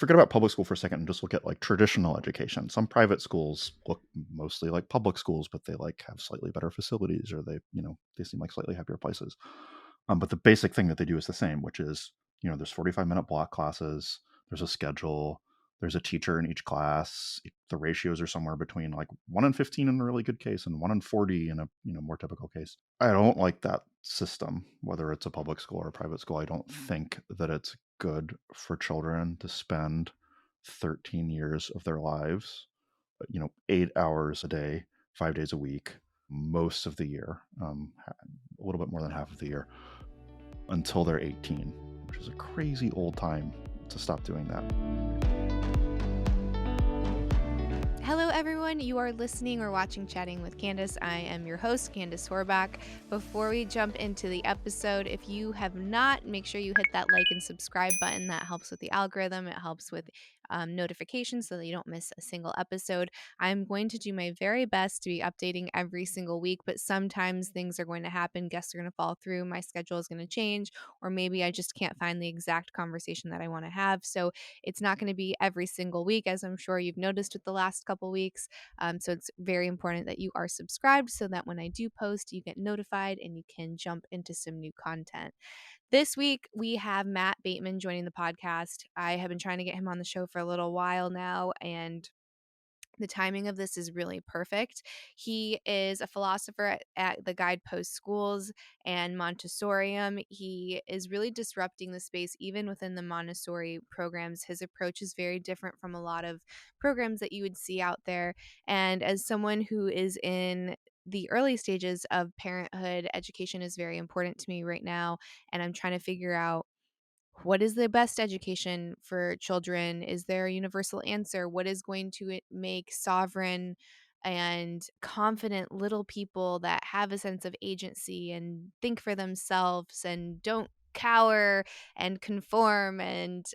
forget about public school for a second and just look at like traditional education. Some private schools look mostly like public schools, but they like have slightly better facilities, or they seem like slightly happier places. But the basic thing that they do is the same, which is, there's 45-minute block classes, there's a schedule, there's a teacher in each class. The ratios are somewhere between like 1 in 15 in a really good case and 1 in 40 in a more typical case. I don't like that system, whether it's a public school or a private school. I don't think that it's good for children to spend 13 years of their lives, 8 hours a day, 5 days a week, most of the year, a little bit more than half of the year, until they're 18, which is a crazy old time to stop doing that. Hello, everyone. You are listening or watching Chatting with Candice. I am your host, Candice Horbach. Before we jump into the episode, if you have not, make sure you hit that like and subscribe button. That helps with the algorithm. It helps with notifications so that you don't miss a single episode. I'm going to do my very best to be updating every single week, but sometimes things are going to happen. Guests are going to fall through. My schedule is going to change, or maybe I just can't find the exact conversation that I want to have. So it's not going to be every single week, as I'm sure you've noticed with the last couple weeks. So it's very important that you are subscribed so that when I do post, you get notified and you can jump into some new content. This week, we have Matt Bateman joining the podcast. I have been trying to get him on the show for a little while now, and the timing of this is really perfect. He is a philosopher at the Guidepost Schools and Montessorium. He is really disrupting the space even within the Montessori programs. His approach is very different from a lot of programs that you would see out there. And as someone who is in the early stages of parenthood, education is very important to me right now. And I'm trying to figure out, what is the best education for children? Is there a universal answer? What is going to make sovereign and confident little people that have a sense of agency and think for themselves and don't cower and conform and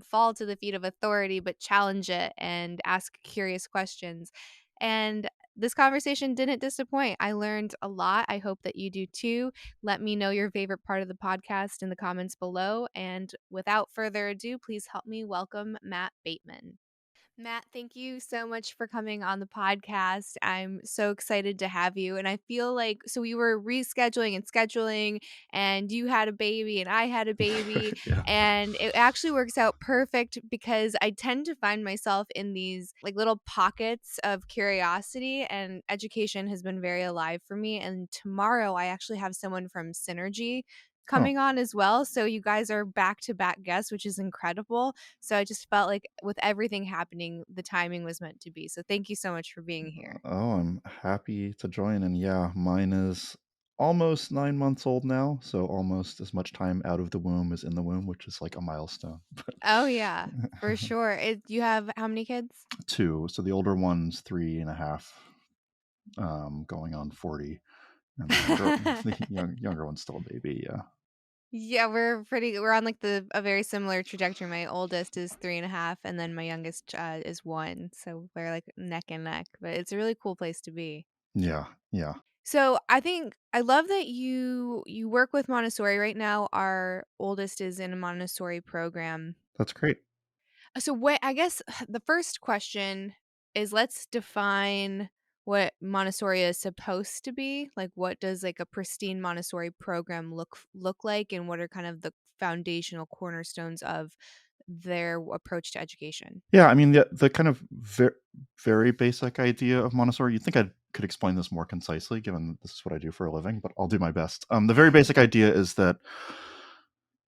fall to the feet of authority, but challenge it and ask curious questions? And this conversation didn't disappoint. I learned a lot. I hope that you do too. Let me know your favorite part of the podcast in the comments below. And without further ado, please help me welcome Matt Bateman. Matt, thank you so much for coming on the podcast. I'm so excited to have you. And I feel like, so we were rescheduling and scheduling, and you had a baby and I had a baby. Yeah. And it actually works out perfect because I tend to find myself in these like little pockets of curiosity, and education has been very alive for me. And tomorrow I actually have someone from Synergy Oh, coming on as well. So you guys are back to back guests, which is incredible. So I just felt like with everything happening, the timing was meant to be. So thank you so much for being here. I'm happy to join. And yeah, mine is almost 9 months old now. So almost as much time out of the womb as in the womb, which is like a milestone. But Oh, yeah, for sure. You have how many kids? two. So the older one's 3.5, going on 40. And the younger one's still a baby. Yeah. Yeah, we're on like a very similar trajectory. My oldest is 3.5, and then my youngest is 1. So we're like neck and neck, but it's a really cool place to be. Yeah. Yeah. So I think I love that you work with Montessori right now. Our oldest is in a Montessori program. That's great. So what I guess the first question is, let's define what Montessori is supposed to be. Like, what does like a pristine Montessori program look like, and what are kind of the foundational cornerstones of their approach to education? Yeah, I mean, the kind of very basic idea of Montessori, you'd think I could explain this more concisely, given that this is what I do for a living, but I'll do my best. The very basic idea is that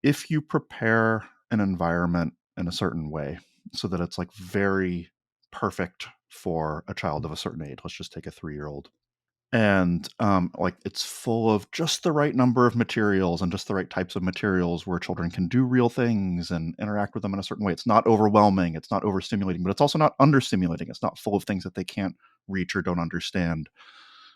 if you prepare an environment in a certain way so that it's like very perfect for a child of a certain age, let's just take a 3-year-old, and like it's full of just the right number of materials and just the right types of materials where children can do real things and interact with them in a certain way. It's not overwhelming, it's not overstimulating, but it's also not understimulating. It's not full of things that they can't reach or don't understand,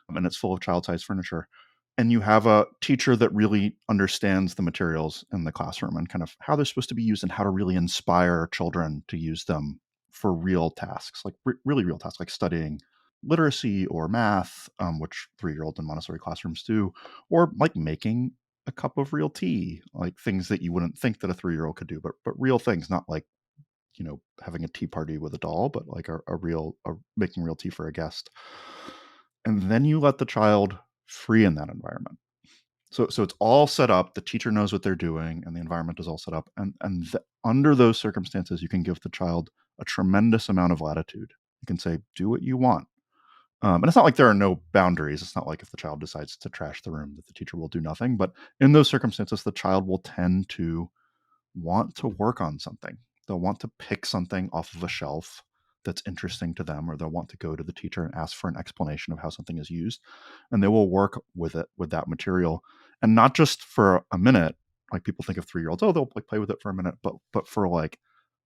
and it's full of child-sized furniture. And you have a teacher that really understands the materials in the classroom and kind of how they're supposed to be used and how to really inspire children to use them for real tasks, like really real tasks, like studying literacy or math, which 3-year-olds in Montessori classrooms do, or like making a cup of real tea, like things that you wouldn't think that a 3-year-old could do, but real things, not like having a tea party with a doll, but like making real tea for a guest. And then you let the child free in that environment. So it's all set up. The teacher knows what they're doing, and the environment is all set up. And under those circumstances, you can give the child a tremendous amount of latitude. You can say, "Do what you want." And it's not like there are no boundaries. It's not like if the child decides to trash the room that the teacher will do nothing. But in those circumstances, the child will tend to want to work on something. They'll want to pick something off of a shelf that's interesting to them, or they'll want to go to the teacher and ask for an explanation of how something is used. And they will work with it, with that material. And not just for a minute, like people think of 3-year-olds, oh, they'll like play with it for a minute, but for like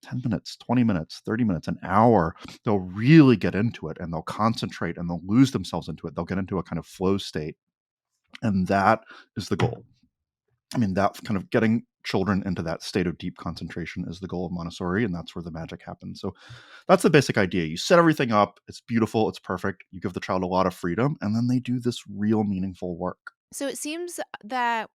10 minutes, 20 minutes, 30 minutes, an hour, they'll really get into it and they'll concentrate and they'll lose themselves into it. They'll get into a kind of flow state. And that is the goal. I mean, that kind of getting children into that state of deep concentration is the goal of Montessori, and that's where the magic happens. So that's the basic idea. You set everything up, it's beautiful, it's perfect. You give the child a lot of freedom, and then they do this real meaningful work. So it seems that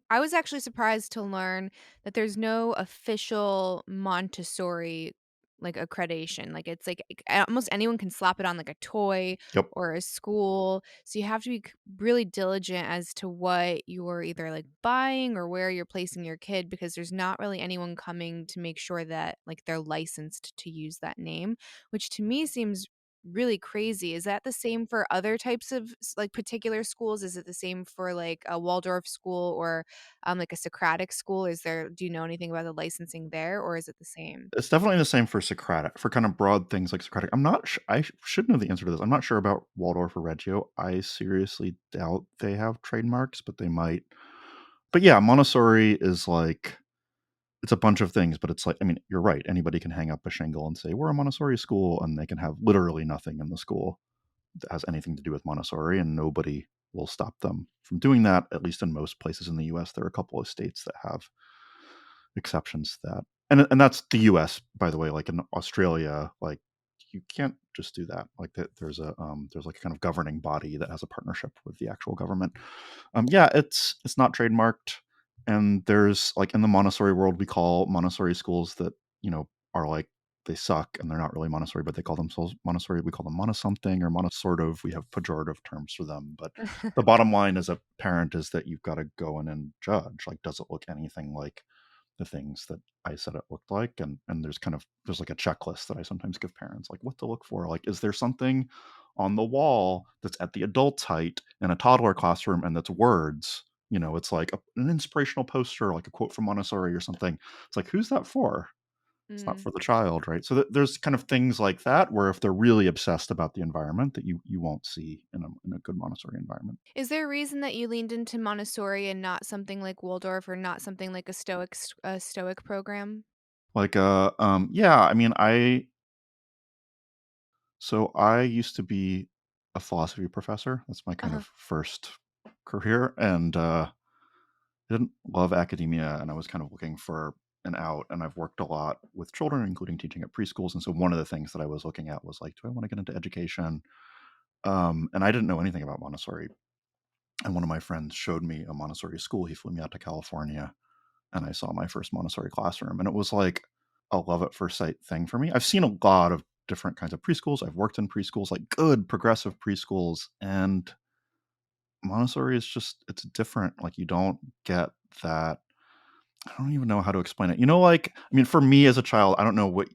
I was actually surprised to learn that there's no official Montessori like accreditation. Like it's like almost anyone can slap it on like a toy Yep. or a school. So you have to be really diligent as to what you're either like buying or where you're placing your kid because there's not really anyone coming to make sure that like they're licensed to use that name, which to me seems really crazy. Is that the same for other types of like particular schools? Is it the same for like a Waldorf school or like a Socratic school? Do you know anything about the licensing there or is it the same? It's definitely the same for Socratic, for kind of broad things like Socratic. I'm not I should know the answer to this. I'm not sure about Waldorf or Reggio. I seriously doubt they have trademarks, but they might. But yeah, Montessori is like it's a bunch of things, but it's like, I mean, you're right. Anybody can hang up a shingle and say, we're a Montessori school, and they can have literally nothing in the school that has anything to do with Montessori, and nobody will stop them from doing that, at least in most places in the US. There are a couple of states that have exceptions to that. And that's the US, by the way. Like in Australia, like you can't just do that. Like there's like a kind of governing body that has a partnership with the actual government. Yeah, it's not trademarked, and there's like in the Montessori world, we call Montessori schools that are like they suck and they're not really Montessori, but they call themselves Montessori. We call them Mono something or Mono sort of. We have pejorative terms for them, but the bottom line as a parent is that you've got to go in and judge. Like, does it look anything like the things that I said it looked like? And there's like a checklist that I sometimes give parents, like what to look for. Like, is there something on the wall that's at the adult's height in a toddler classroom and that's words? It's like an inspirational poster, like a quote from Montessori or something. It's like, who's that for? It's not Mm. for the child, right? So there's kind of things like that where if they're really obsessed about the environment, that you won't see in a good Montessori environment. Is there a reason that you leaned into Montessori and not something like Waldorf or not something like a Stoic program? Like, yeah, I mean, I used to be a philosophy professor. That's my kind Uh-huh. of first career, and I didn't love academia, and I was kind of looking for an out. And I've worked a lot with children, including teaching at preschools. And so one of the things that I was looking at was like, do I want to get into education? And I didn't know anything about Montessori. And one of my friends showed me a Montessori school. He flew me out to California, and I saw my first Montessori classroom, and it was like a love at first sight thing for me. I've seen a lot of different kinds of preschools. I've worked in preschools, like good progressive preschools, and Montessori is just it's different. Like you don't get that. I don't even know how to explain it. Like I mean, for me as a child, I don't know what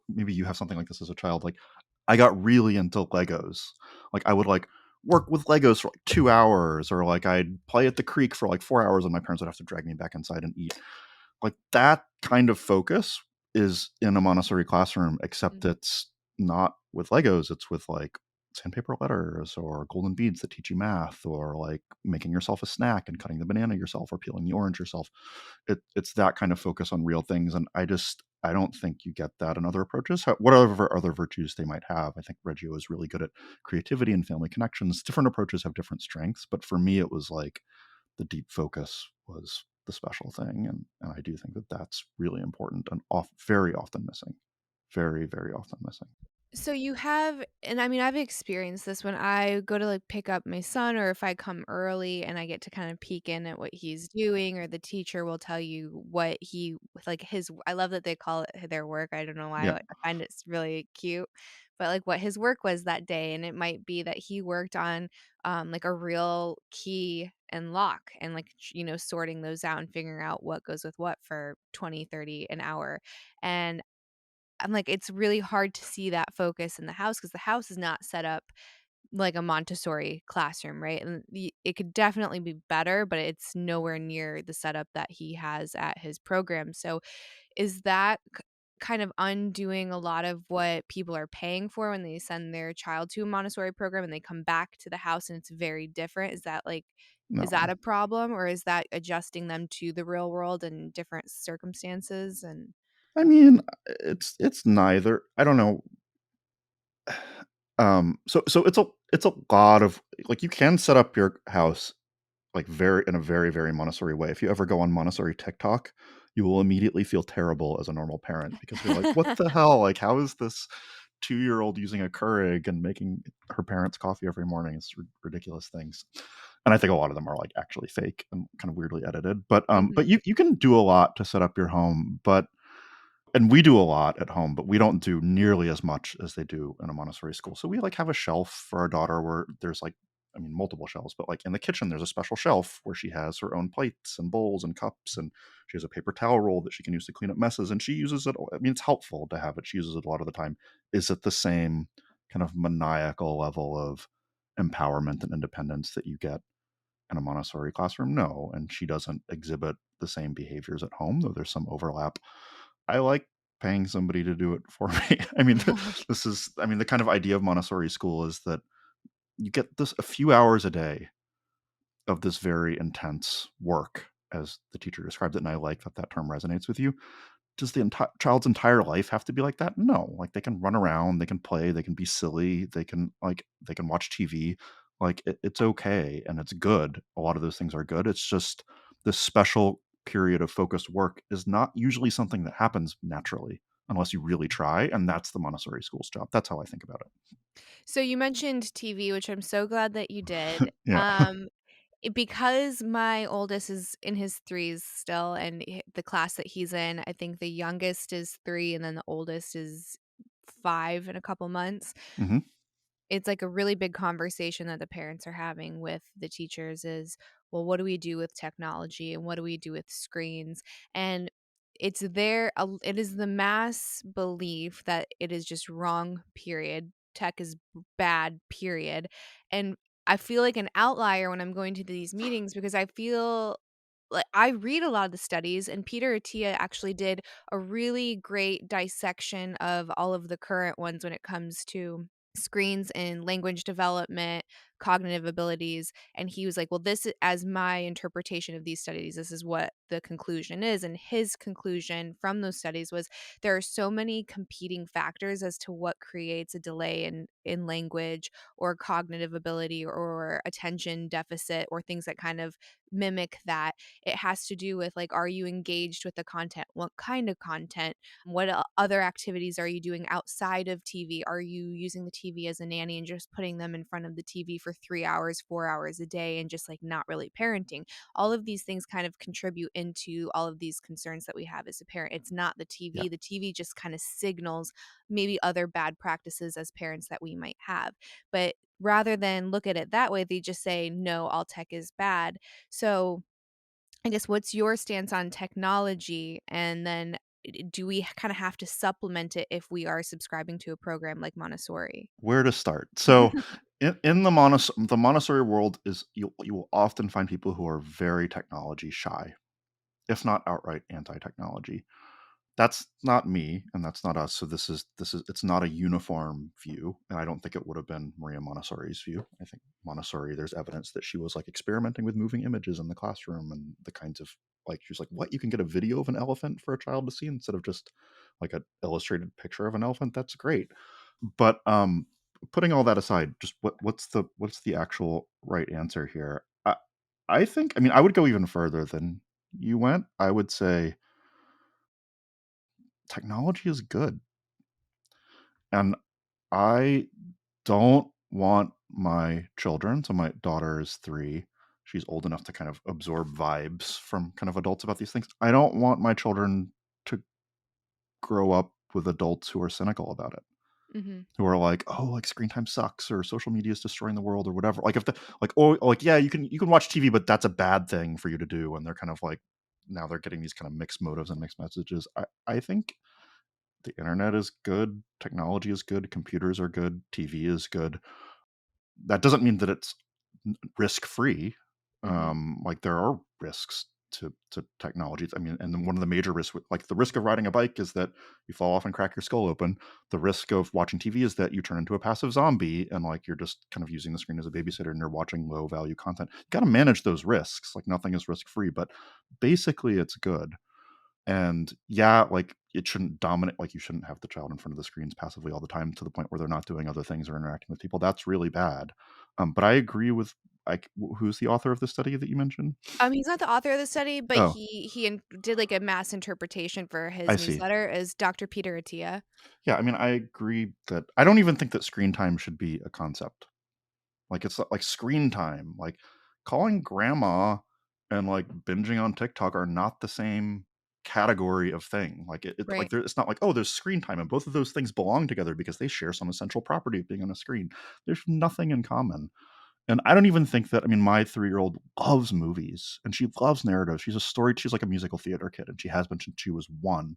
maybe you have something like this as a child. Like I got really into Legos. Like I would like work with Legos for like 2 hours, or like I'd play at the creek for like 4 hours, and my parents would have to drag me back inside and eat. Like that kind of focus is in a Montessori classroom, except Mm. it's not with Legos. It's with like sandpaper letters or golden beads that teach you math, or like making yourself a snack and cutting the banana yourself or peeling the orange yourself. It's that kind of focus on real things. And I don't think you get that in other approaches. Whatever other virtues they might have. I think Reggio is really good at creativity and family connections. Different approaches have different strengths, but for me, it was like the deep focus was the special thing, and I do think that that's really important and very often missing, very very often missing. So you have, and I mean, I've experienced this when I go to like pick up my son, or if I come early and I get to kind of peek in at what he's doing, or the teacher will tell you what he like his. I love that they call it their work. I don't know why. Yeah. I find it's really cute, but like what his work was that day, and it might be that he worked on like a real key and lock, and like sorting those out and figuring out what goes with what for 20, 30 an hour. And I'm like, it's really hard to see that focus in the house because the house is not set up like a Montessori classroom, right? And it could definitely be better, but it's nowhere near the setup that he has at his program. So, is that kind of undoing a lot of what people are paying for when they send their child to a Montessori program and they come back to the house and it's very different? Is that like, is that No. a problem, or is that adjusting them to the real world and different circumstances? And I mean, it's neither. I don't know. So it's a lot of like, you can set up your house like very, very Montessori way. If you ever go on Montessori TikTok, you will immediately feel terrible as a normal parent because you're like, "What the hell? Like, how is this 2-year-old using a Keurig and making her parents coffee every morning?" It's ridiculous things. And I think a lot of them are like actually fake and kind of weirdly edited. But Mhm. you can do a lot to set up your home, but and we do a lot at home, but we don't do nearly as much as they do in a Montessori school. So we like have a shelf for our daughter where there's like, I mean, multiple shelves, but like in the kitchen, there's a special shelf where she has her own plates and bowls and cups, and she has a paper towel roll that she can use to clean up messes. And she uses it. I mean, it's helpful to have it. She uses it a lot of the time. Is it the same kind of maniacal level of empowerment and independence that you get in a Montessori classroom? No. And she doesn't exhibit the same behaviors at home, though there's some overlap. I like paying somebody to do it for me. I mean, I mean, the kind of idea of Montessori school is that you get this a few hours a day of this very intense work, as the teacher described it. And I like that that term resonates with you. Does the child's entire life have to be like that? No. Like, they can run around, they can play, they can be silly, they can watch TV. Like, it's okay and it's good. A lot of those things are good. It's just this special period of focused work is not usually something that happens naturally unless you really try, and that's the Montessori school's job. That's how I think about So you mentioned TV, which I'm so glad that you did. it. Yeah. Because my oldest is in his 3s still, and the class that he's in, I think the youngest is 3 and then the oldest is 5 in a couple months. Hmm. It's like a really big conversation that the parents are having with the teachers is, well, what do we do with technology and what do we do with screens? And it is the mass belief that it is just wrong, period. Tech is bad, period. And I feel like an outlier when I'm going to these meetings because I feel like I read a lot of the studies, and Peter Attia actually did a really great dissection of all of the current ones when it comes to screens and language development, cognitive abilities, and he was like, "Well, as my interpretation of these studies, this is what the conclusion is." And his conclusion from those studies was there are so many competing factors as to what creates a delay in language or cognitive ability or attention deficit or things that kind of mimic that. It has to do with like, are you engaged with the content? What kind of content? What other activities are you doing outside of TV? Are you using the TV as a nanny and just putting them in front of the TV for 3 hours, 4 hours a day and just like not really parenting? All of these things kind of contribute into all of these concerns that we have as a parent. It's not the Yeah. TV. The TV just kind of signals maybe other bad practices as parents that we might have. But rather than look at it that way, they just say, no, all tech is bad. So I guess what's your stance on technology? And then do we kind of have to supplement it if we are subscribing to a program like Montessori? Where to start? So in the Montessori world, is you will often find people who are very technology shy, if not outright anti-technology. That's not me, and that's not us. So this is it's not a uniform view, and I don't think it would have been Maria Montessori's view. I think Montessori, there's evidence that she was like experimenting with moving images in the classroom and the kinds of, like, she was like, what, you can get a video of an elephant for a child to see instead of just like an illustrated picture of an elephant? That's great. But putting all that aside, just what's the actual right answer here? I think, I mean, I would go even further than you went. I would say technology is good. And I don't want my children, so my daughter is 3. She's old enough to kind of absorb vibes from kind of adults about these things. I don't want my children to grow up with adults who are cynical about it. Mhm. Who are like, "Oh, like screen time sucks," or "Social media is destroying the world," or whatever. Like if the like, oh, like yeah, you can watch TV, but that's a bad thing for you to do. And they're kind of like now they're getting these kind of mixed motives and mixed messages. I think the internet is good, technology is good, computers are good, TV is good. That doesn't mean that it's risk free. Mhm. Like there are risks to technologies. I mean, and then one of the major risks, like the risk of riding a bike, is that you fall off and crack your skull open. The risk of watching TV is that you turn into a passive zombie and like you're just kind of using the screen as a babysitter and you're watching low value content. You got to manage those risks. Like nothing is risk free, but basically it's good. And yeah, like it shouldn't dominate. Like you shouldn't have the child in front of the screens passively all the time to the point where they're not doing other things or interacting with people. That's really bad. But I agree with like who's the author of the study that you mentioned? He's not the author of the study, but Oh, he did, like, a mass interpretation for his I see. newsletter is Dr. Peter Attia. Yeah, I mean, I agree that I don't even think that screen time should be a concept. Like it's like screen time. Like calling grandma and like binging on TikTok are not the same category of thing. Like like Right. it's not like, oh, there's screen time and both of those things belong together because they share some essential property of being on a screen. There's nothing in common. And I don't even think that, I mean, my 3-year-old loves movies and she loves narrative. She's like a musical theater kid and she has been since she was 1.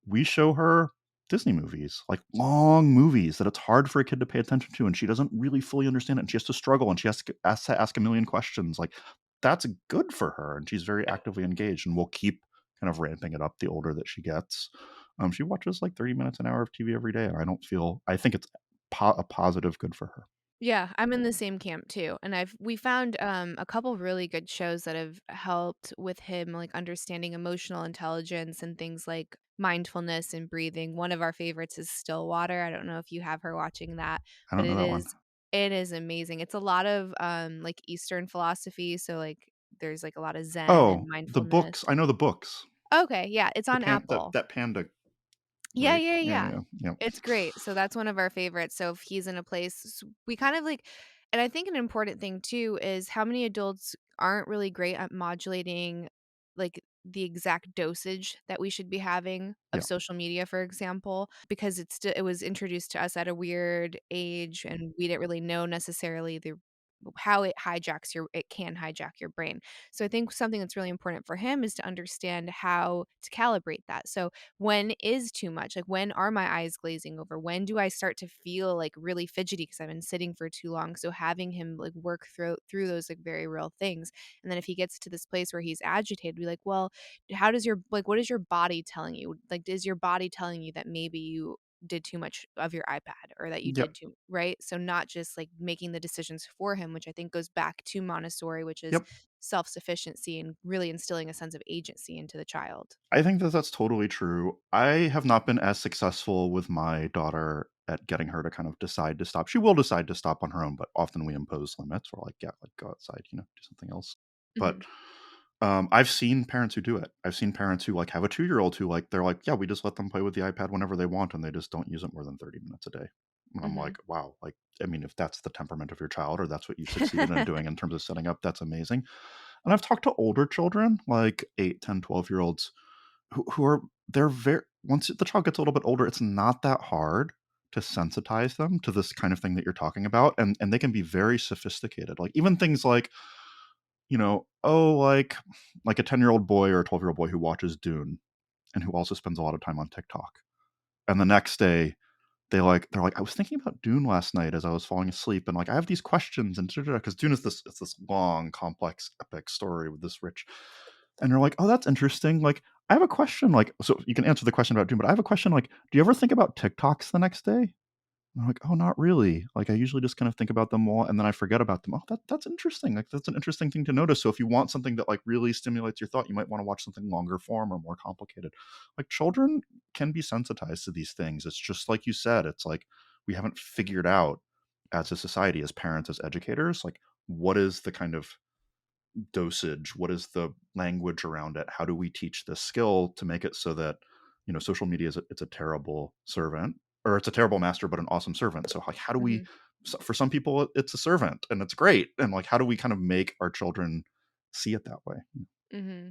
We show her Disney movies, like long movies that it's hard for a kid to pay attention to, and she doesn't really fully understand it, and she has to struggle, and she has to ask a million questions. Like that's good for her, and she's very actively engaged, and we'll keep kind of ramping it up the older that she gets. She watches like 30 minutes an hour of TV every day, and I think it's a positive good for her. Yeah, I'm in the same camp too, and we found, a couple really good shows that have helped with him, like, understanding emotional intelligence and things like mindfulness and breathing. One of our favorites is Stillwater. I don't know if you have her watching that, I but don't know that one. it is amazing. It's a lot of, like, Eastern philosophy, so, like, there's, like, a lot of Zen and Oh, the mindfulness. books. I know the books. Okay, yeah, it's The on Apple. that panda, Yeah, right? yeah, Yeah, yeah. yeah, yeah. It's great. So that's one of our favorites. So if he's in a place we kind of like and I think an important thing too is how many adults aren't really great at modulating like the exact dosage that we should be having of Yeah. social media, for example, because it was introduced to us at a weird age and we didn't really know necessarily the how it can hijack your brain. So I think something that's really important for him is to understand how to calibrate that. So when is too much? Like, when are my eyes glazing over? When do I start to feel, like, really fidgety because I've been sitting for too long? So having him, like, work through those, like, very real things, and then if he gets to this place where he's agitated, be like, "Well, how does your like, what is your body telling you? Like, is your body telling you that maybe you did too much of your iPad or that you Yep. did too," right? So not just, like, making the decisions for him, which I think goes back to Montessori, which is Yep. self-sufficiency and really instilling a sense of agency into the child. I think that that's totally true. I have not been as successful with my daughter at getting her to kind of decide to stop. She will decide to stop on her own, but often we impose limits. We're like, yeah, like go outside, do something else. But Mhm. I've seen parents who do it. I've seen parents who like have a 2-year-old who like they're like, yeah, we just let them play with the iPad whenever they want, and they just don't use it more than 30 minutes a day. And I'm Mhm. like, wow, like I mean, if that's the temperament of your child or that's what you've succeeded in doing in terms of setting up, that's amazing. And I've talked to older children, like 8, 10, 12-year-olds who are they're very once the child gets a little bit older, it's not that hard to sensitize them to this kind of thing that you're talking about, and they can be very sophisticated. Like even things like, oh, like a 10-year-old boy or a 12-year-old boy who watches Dune and who also spends a lot of time on TikTok. And the next day they're like, I was thinking about Dune last night as I was falling asleep, and like I have these questions and because Dune is this long, complex, epic story with this rich. And they're like, oh, that's interesting. Like, I have a question. Like, so you can answer the question about Dune, but I have a question. Like, do you ever think about TikToks the next day? And I'm like, oh, not really. Like, I usually just kind of think about them all and then I forget about them. Oh, that's interesting. Like, that's an interesting thing to notice. So if you want something that like really stimulates your thought, you might want to watch something longer form or more complicated. Like, children can be sensitized to these things. It's just like you said. It's like we haven't figured out as a society, as parents, as educators, like what is the kind of dosage, what is the language around it, how do we teach this skill to make it so that social media it's a terrible servant, or it's a terrible master but an awesome servant. So like, how do we? Hmm. So for some people, it's a servant and it's great. And like, how do we kind of make our children see it that way? Hmm.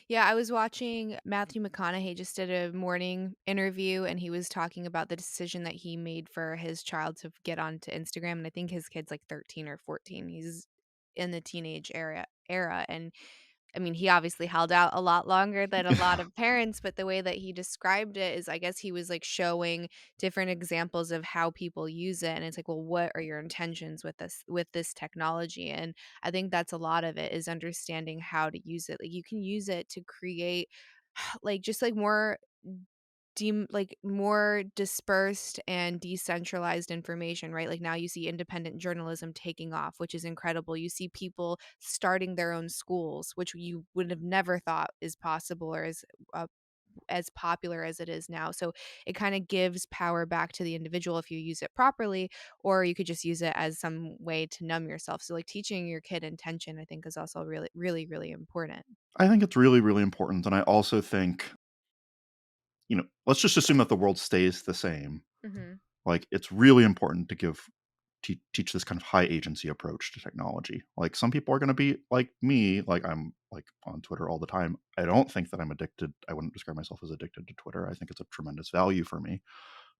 Yeah, I was watching Matthew McConaughey just did a morning interview, and he was talking about the decision that he made for his child to get onto Instagram, and I think his kid's like 13 or 14. He's in the teenage era, and I mean, he obviously held out a lot longer than a lot of parents, but the way that he described it is I guess he was like showing different examples of how people use it, and it's like, well, what are your intentions with this technology? And I think that's a lot of it is understanding how to use it. Like you can use it to create like just like more like more dispersed and decentralized information, right? Like now you see independent journalism taking off, which is incredible. You see people starting their own schools, which you would have never thought is possible or uh, as popular as it is now. So it kind of gives power back to the individual if you use it properly, or you could just use it as some way to numb yourself. So like teaching your kid intention, I think, is also really, really, really important. I think it's really, really important. And I also think, let's just assume that the world stays the same. Hmm. Like, it's really important to teach this kind of high agency approach to technology. Like, some people are going to be like me, like I'm like on Twitter all the time. I don't think that I'm addicted. I wouldn't describe myself as addicted to Twitter. I think it's a tremendous value for me.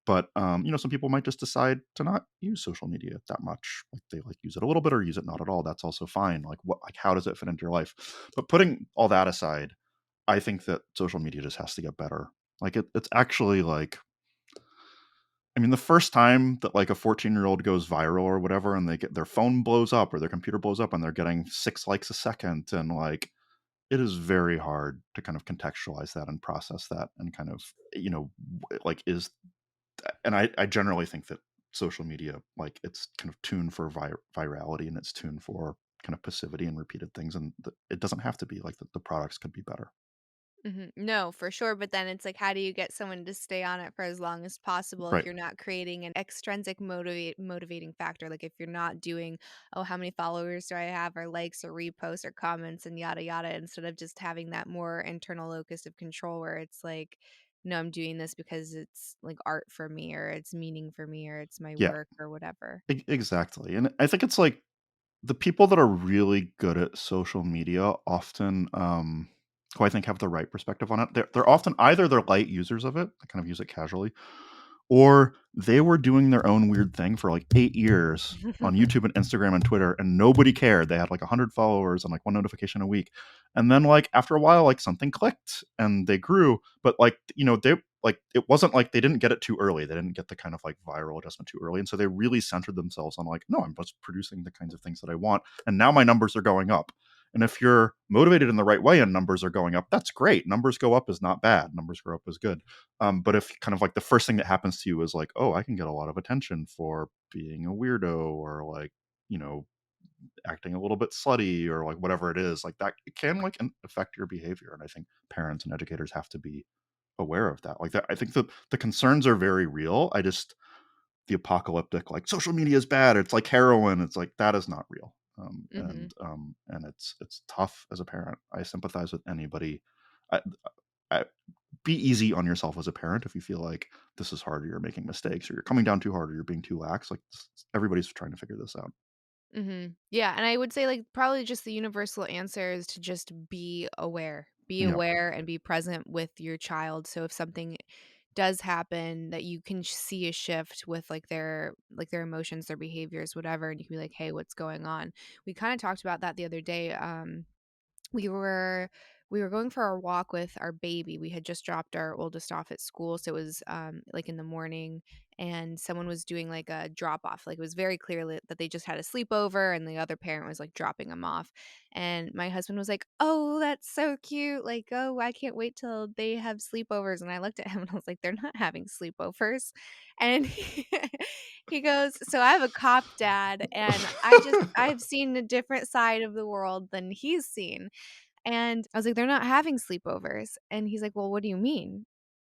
But some people might just decide to not use social media that much. Like they like use it a little bit or use it not at all. That's also fine. Like how does it fit into your life? But putting all that aside, I think that social media just has to get better. Like it's actually like, I mean, the first time that like a 14-year-old goes viral or whatever, and they get their phone blows up or their computer blows up and they're getting 6 likes a second, and like it is very hard to kind of contextualize that and process that and kind of, like is, and I generally think that social media, like it's kind of tuned for virality and it's tuned for kind of passivity and repeated things, and it doesn't have to be like the products could be better. No, for sure. But then it's like, how do you get someone to stay on it for as long as possible if Right. you're not creating an extrinsic motivating factor? Like if you're not doing, oh, how many followers do I have, or likes, or reposts, or comments, and yada yada, instead of just having that more internal locus of control where it's like, no, I'm doing this because it's like art for me, or it's meaning for me, or it's my Yeah, work, or whatever. exactly. And I think it's like the people that are really good at social media often, who I think have the right perspective on it, they're often either they're light users of it, they kind of use it casually, or they were doing their own weird thing for like 8 years on YouTube and Instagram and Twitter, and nobody cared. They had like 100 followers and like one notification a week, and then like after a while, like something clicked and they grew. But like they like it wasn't like they didn't get it too early. They didn't get the kind of like viral adjustment too early, and so they really centered themselves on like, no, I'm just producing the kinds of things that I want, and now my numbers are going up. And if you're motivated in the right way and numbers are going up, that's great. Numbers go up is not bad. Numbers go up is good. But if kind of like the first thing that happens to you is like, oh, I can get a lot of attention for being a weirdo or like, you know, acting a little bit slutty or like whatever it is, like that it can like affect your behavior. And I think parents and educators have to be aware of that. Like that, I think the concerns are very real. I just the apocalyptic like social media is bad. It's like heroin. It's like that is not real. And it's tough as a parent. I sympathize with anybody. I, I, be easy on yourself as a parent if you feel like this is hard or you're making mistakes or you're coming down too hard or you're being too lax. Like everybody's trying to figure this out. Yeah, and I would say, like, probably just the universal answer is to just be aware. Be Yeah. aware and be present with your child, so if something does happen that you can see a shift with, like, their emotions, their behaviors, whatever, and you can be like, "Hey, what's going on?" We kinda talked about that the other day, we were we were going for our walk with our baby. We had just dropped our oldest off at school, so it was like in the morning, and someone was doing like a drop off. Like it was very clear that they just had a sleepover, and the other parent was like dropping them off. And my husband was like, "Oh, that's so cute! Like, oh, I can't wait till they have sleepovers." And I looked at him and I was like, "They're not having sleepovers." And he goes, "So I have a cop dad, and I've seen a different side of the world than he's seen." And I was like, "They're not having sleepovers." And he's like, "Well, what do you mean?"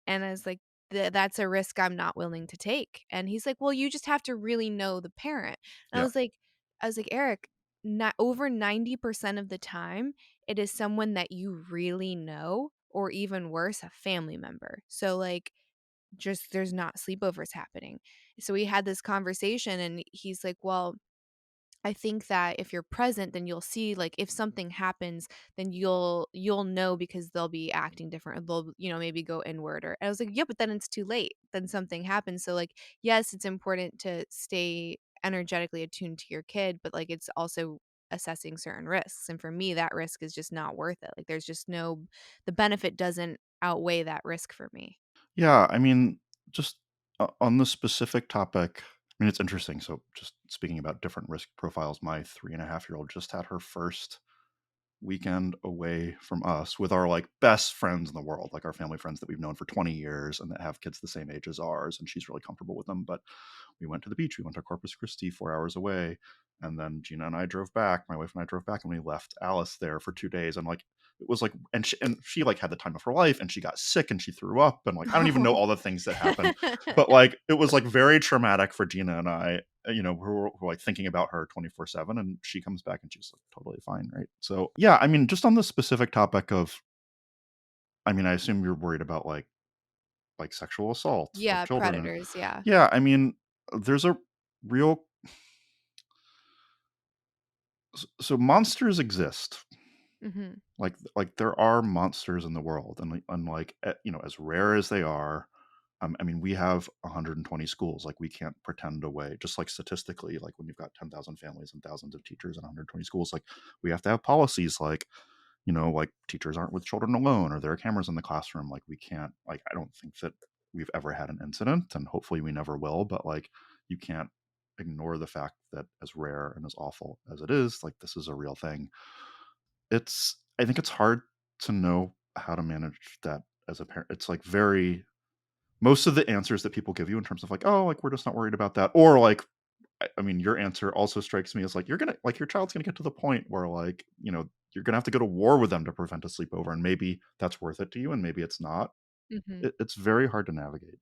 And I was like, That's a risk I'm not willing to take." And he's like, "Well, you just have to really know the parent." And Yeah. I was like, "Eric, not over 90% of the time, it is someone that you really know, or even worse, a family member." So like just there's not sleepovers happening. So we had this conversation and he's like, "Well, I think that if you're present, then you'll see, like, if something happens, then you'll know because they'll be acting different, or they'll, maybe go inward." Or I was like, "Yeah, but then it's too late. Then something happens." So, like, yes, it's important to stay energetically attuned to your kid, but, like, it's also assessing certain risks. And for me, that risk is just not worth it. Like, there's just no the benefit doesn't outweigh that risk for me. Yeah, I mean, just on the specific topic, I mean, it's interesting. So, just speaking about different risk profiles, my 3.5-year-old just had her first weekend away from us with our like best friends in the world, like our family friends that we've known for 20 years and that have kids the same age as ours. And she's really comfortable with them. But we went to the beach. We went to Corpus Christi, 4 hours away. And then Gina and I drove back. My wife and I drove back, and we left Alice there for 2 days. And like, it was like, and she like had the time of her life, and she got sick and she threw up. And like, I don't even know all the things that happened, but like, it was like very traumatic for Gina and I, who were like thinking about her 24/7, and she comes back and she's like totally fine. Right. So, yeah, I mean, just on the specific topic of, I mean, I assume you're worried about like sexual assault of Yeah, children. And predators, yeah. yeah, I mean, there's a real so monsters exist. Mhm. Like there are monsters in the world, and like as rare as they are, I mean, we have 120 schools. Like, we can't pretend away. Just like statistically, like when you've got 10,000 families and thousands of teachers and 120 schools, like we have to have policies like, like teachers aren't with children alone, or there are cameras in the classroom. Like, we can't, like, I don't think that we've ever had an incident, and hopefully we never will, but like, you can't ignore the fact that as rare and as awful as it is, like, this is a real thing. I think it's hard to know how to manage that as a parent. It's like very most of the answers that people give you in terms of like, oh, like we're just not worried about that, or like, I mean, your answer also strikes me as like, you're gonna like your child's gonna get to the point where like, you're gonna have to go to war with them to prevent a sleepover, and maybe that's worth it to you, and maybe it's not. Mhm. It's very hard to navigate.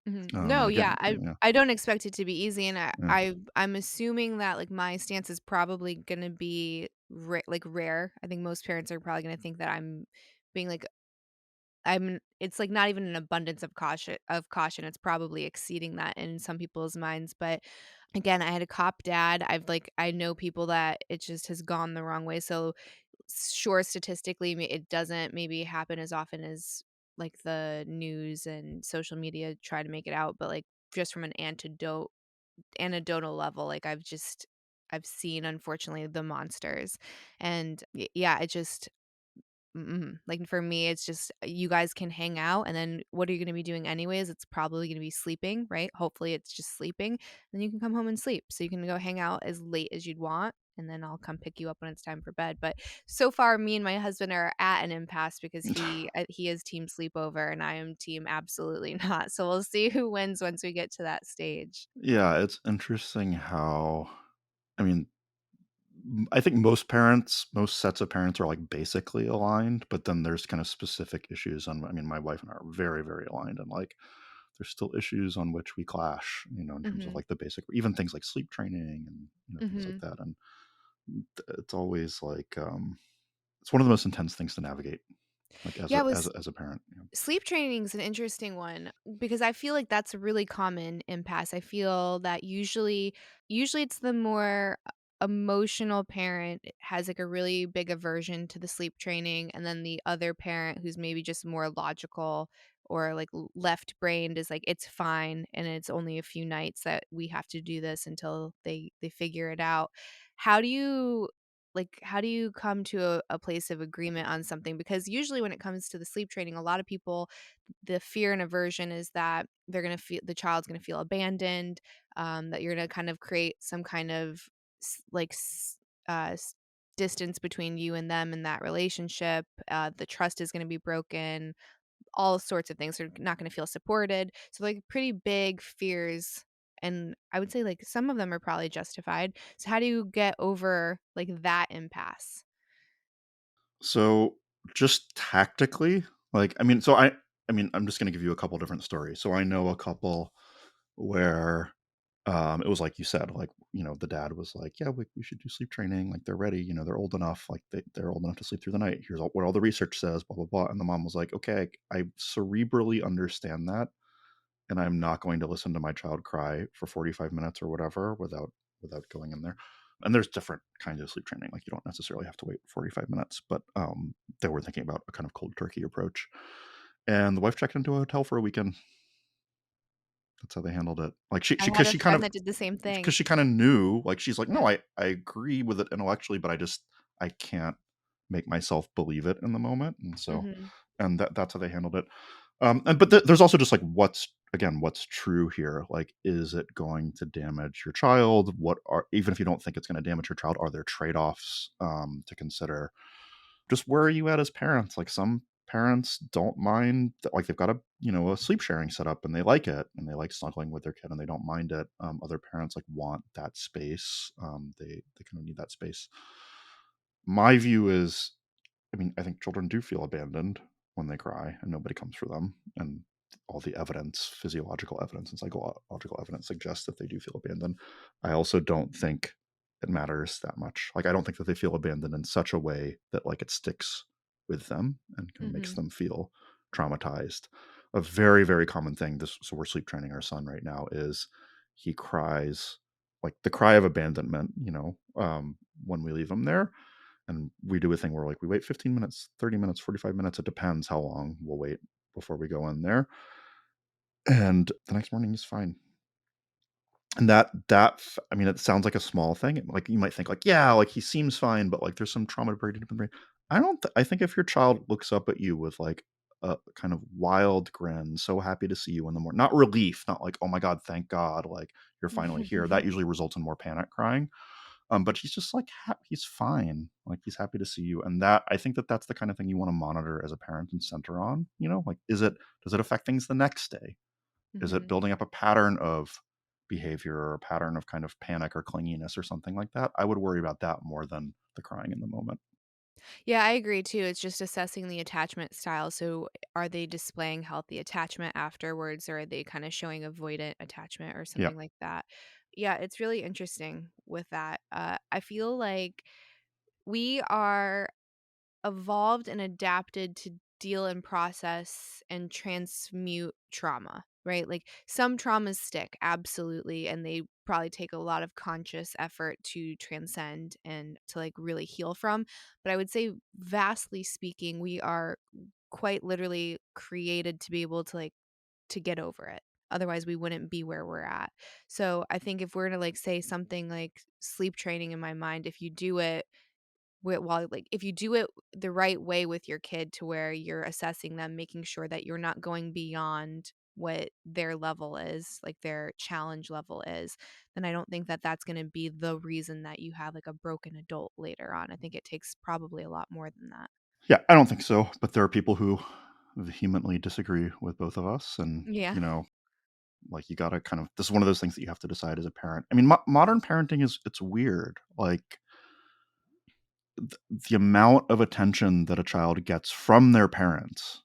Mhm. And No, yeah, again, I yeah, I don't expect it to be easy, and yeah. I'm assuming that, like, my stance is probably gonna be rare. I think most parents are probably gonna think that I'm being, like, it's, like, not even an abundance of caution, it's probably exceeding that in some people's minds. But again, I had a cop dad. I know people that it just has gone the wrong way. So sure, statistically, it doesn't maybe happen as often as, like, the news and social media try to make it out, but, like, just from an anecdotal level, like, I've seen, unfortunately, the monsters. And yeah, it just like, for me, it's just you guys can hang out, and then what are you gonna be doing anyways? It's probably gonna be sleeping, right? Hopefully, it's just sleeping. Then you can come home and sleep. So you can go hang out as late as you'd want, and then I'll come pick you up when it's time for bed. But so far, me and my husband are at an impasse because he is team sleepover and I am team absolutely not. So we'll see who wins once we get to that stage. Yeah, it's interesting how, I mean, I think most sets of parents are like basically aligned, but then there's kind of specific issues on, I mean, my wife and I are very, very aligned, and like there's still issues on which we clash, in terms of Mhm. like the basic, even things like sleep training and, things like Mhm. that. And it's always like, it's one of the most intense things to navigate, like Yeah, it was as a parent. You know? Sleep training is an interesting one because I feel like that's a really common impasse. I feel that usually it's the more emotional parent has, like, a really big aversion to the sleep training, and then the other parent who's maybe just more logical or, like, left-brained is like, it's fine and it's only a few nights that we have to do this until they figure it out. How do you how do you come to a place of agreement on something? Because usually when it comes to the sleep training, a lot of people, the fear and aversion is that the child's gonna feel abandoned, that you're gonna kind of create some kind of s- like s- s- distance between you and them in that relationship. The trust is gonna be broken. All sorts of things. They're not gonna feel supported. So, like, pretty big fears, and I would say, like, some of them are probably justified. So how do you get over, like, that impasse? So just tactically, like, I mean, I'm just going to give you a couple different stories. So I know a couple where, it was like you said, like, the dad was like, yeah, we should do sleep training. Like, they're ready, they're old enough, like they're old enough to sleep through the night. What all the research says, blah, blah, blah. And the mom was like, okay, I cerebrally understand that. and I'm not going to listen to my child cry for 45 minutes or whatever without going in there. And there's different kinds of sleep training. Like you don't necessarily have to wait 45 minutes, but they were thinking about a kind of cold turkey approach. And the wife checked into a hotel for a weekend. That's how they handled it. Like I she had because a she kind friend of that did the same because thing. she kind of knew, like she's like, no, Yeah. I agree with it intellectually, but I can't make myself believe it in the moment. And so Mhm. and that's how they handled it. And but there's also just like what's true here? Like, is it going to damage your child? What are even if you don't think it's going to damage your child, are there trade-offs to consider? Just where are you at as parents? Like some parents don't mind that, like they've got a sleep sharing set up and they like it and they like snuggling with their kid and they don't mind it. Other parents like want that space. They kind of need that space. My view is, I mean, I think children do feel abandoned when they cry and nobody comes for them. And all the evidence, physiological evidence and psychological evidence suggests that they do feel abandoned. I also don't think it matters that much. Like, I don't think that they feel abandoned in such a way that like it sticks with them and kind of makes Mhm. them feel traumatized. A very, very common thing, this so we're sleep training our son right now, is he cries like the cry of abandonment, when we leave him there, and we do a thing where like we wait 15 minutes, 30 minutes, 45 minutes. It depends how long we'll wait before we go in there. And the next morning he's fine. And I mean, it sounds like a small thing. Like you might think like, yeah, like he seems fine, but like there's some trauma buried deep in the brain. I think if your child looks up at you with like a kind of wild grin, so happy to see you in the morning, not relief, not like, oh my God, thank God, like you're finally here. That usually results in more panic crying. But he's just like he's fine. Like he's happy to see you, and that I think that that's the kind of thing you want to monitor as a parent and center on. Like does it affect things the next day? Is it Mhm. building up a pattern of behavior or a pattern of kind of panic or clinginess or something like that? I would worry about that more than the crying in the moment. Yeah, I agree too. It's just assessing the attachment style. So, are they displaying healthy attachment afterwards, or are they kind of showing avoidant attachment or Yeah, something like that? Yeah, it's really interesting with that. I feel like we are evolved and adapted to deal and process and transmute trauma, right? Like some traumas stick, absolutely, and they probably take a lot of conscious effort to transcend and to like really heal from. But I would say, vastly speaking, we are quite literally created to be able to like to get over it. Otherwise, we wouldn't be where we're at. So I think if we're to like say something like sleep training in my mind, if you do it while like, if you do it the right way with your kid to where you're assessing them, making sure that you're not going beyond what their level is, like their challenge level is, then I don't think that that's gonna be the reason that you have, like, a broken adult later on. I think it takes probably a lot more than that. yeah, I don't think so. But there are people who vehemently disagree with both of us, and Yeah. like you got to kind of this is one of those things that you have to decide as a parent. I mean, modern parenting is it's weird. Like the amount of attention that a child gets from their parents,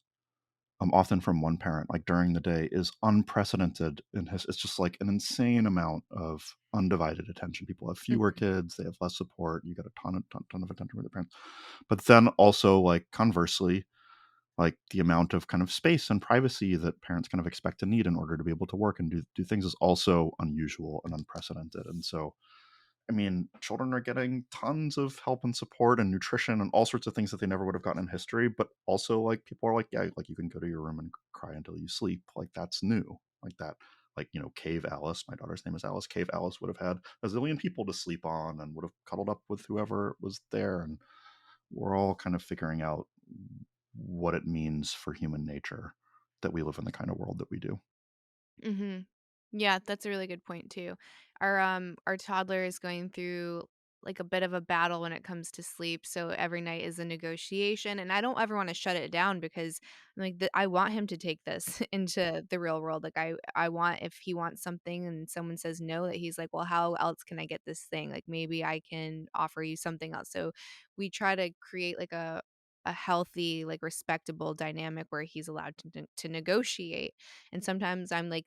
often from one parent, like during the day, is unprecedented. It's just like an insane amount of undivided attention. People have fewer Mhm. kids, they have less support. You got a ton of attention from their parents. But then also, like conversely, like the amount of kind of space and privacy that parents kind of expect to need in order to be able to work and do things is also unusual and unprecedented. And so I mean, children are getting tons of help and support and nutrition and all sorts of things that they never would have gotten in history. But also, like, people are like, yeah, like you can go to your room and cry until you sleep. Like, that's new. Like, that, like, Cave Alice, my daughter's name is Alice. Cave Alice would have had a zillion people to sleep on and would have cuddled up with whoever was there. And we're all kind of figuring out what it means for human nature that we live in the kind of world that we do. Mhm. Yeah, that's a really good point too. Our toddler is going through like a bit of a battle when it comes to sleep. So every night is a negotiation, and I don't ever want to shut it down because like I want him to take this into the real world. Like I want, if he wants something and someone says no, that he's like, "Well, how else can I get this thing? Like maybe I can offer you something else." So we try to create like a healthy, like respectable dynamic where he's allowed to negotiate. And sometimes I'm like,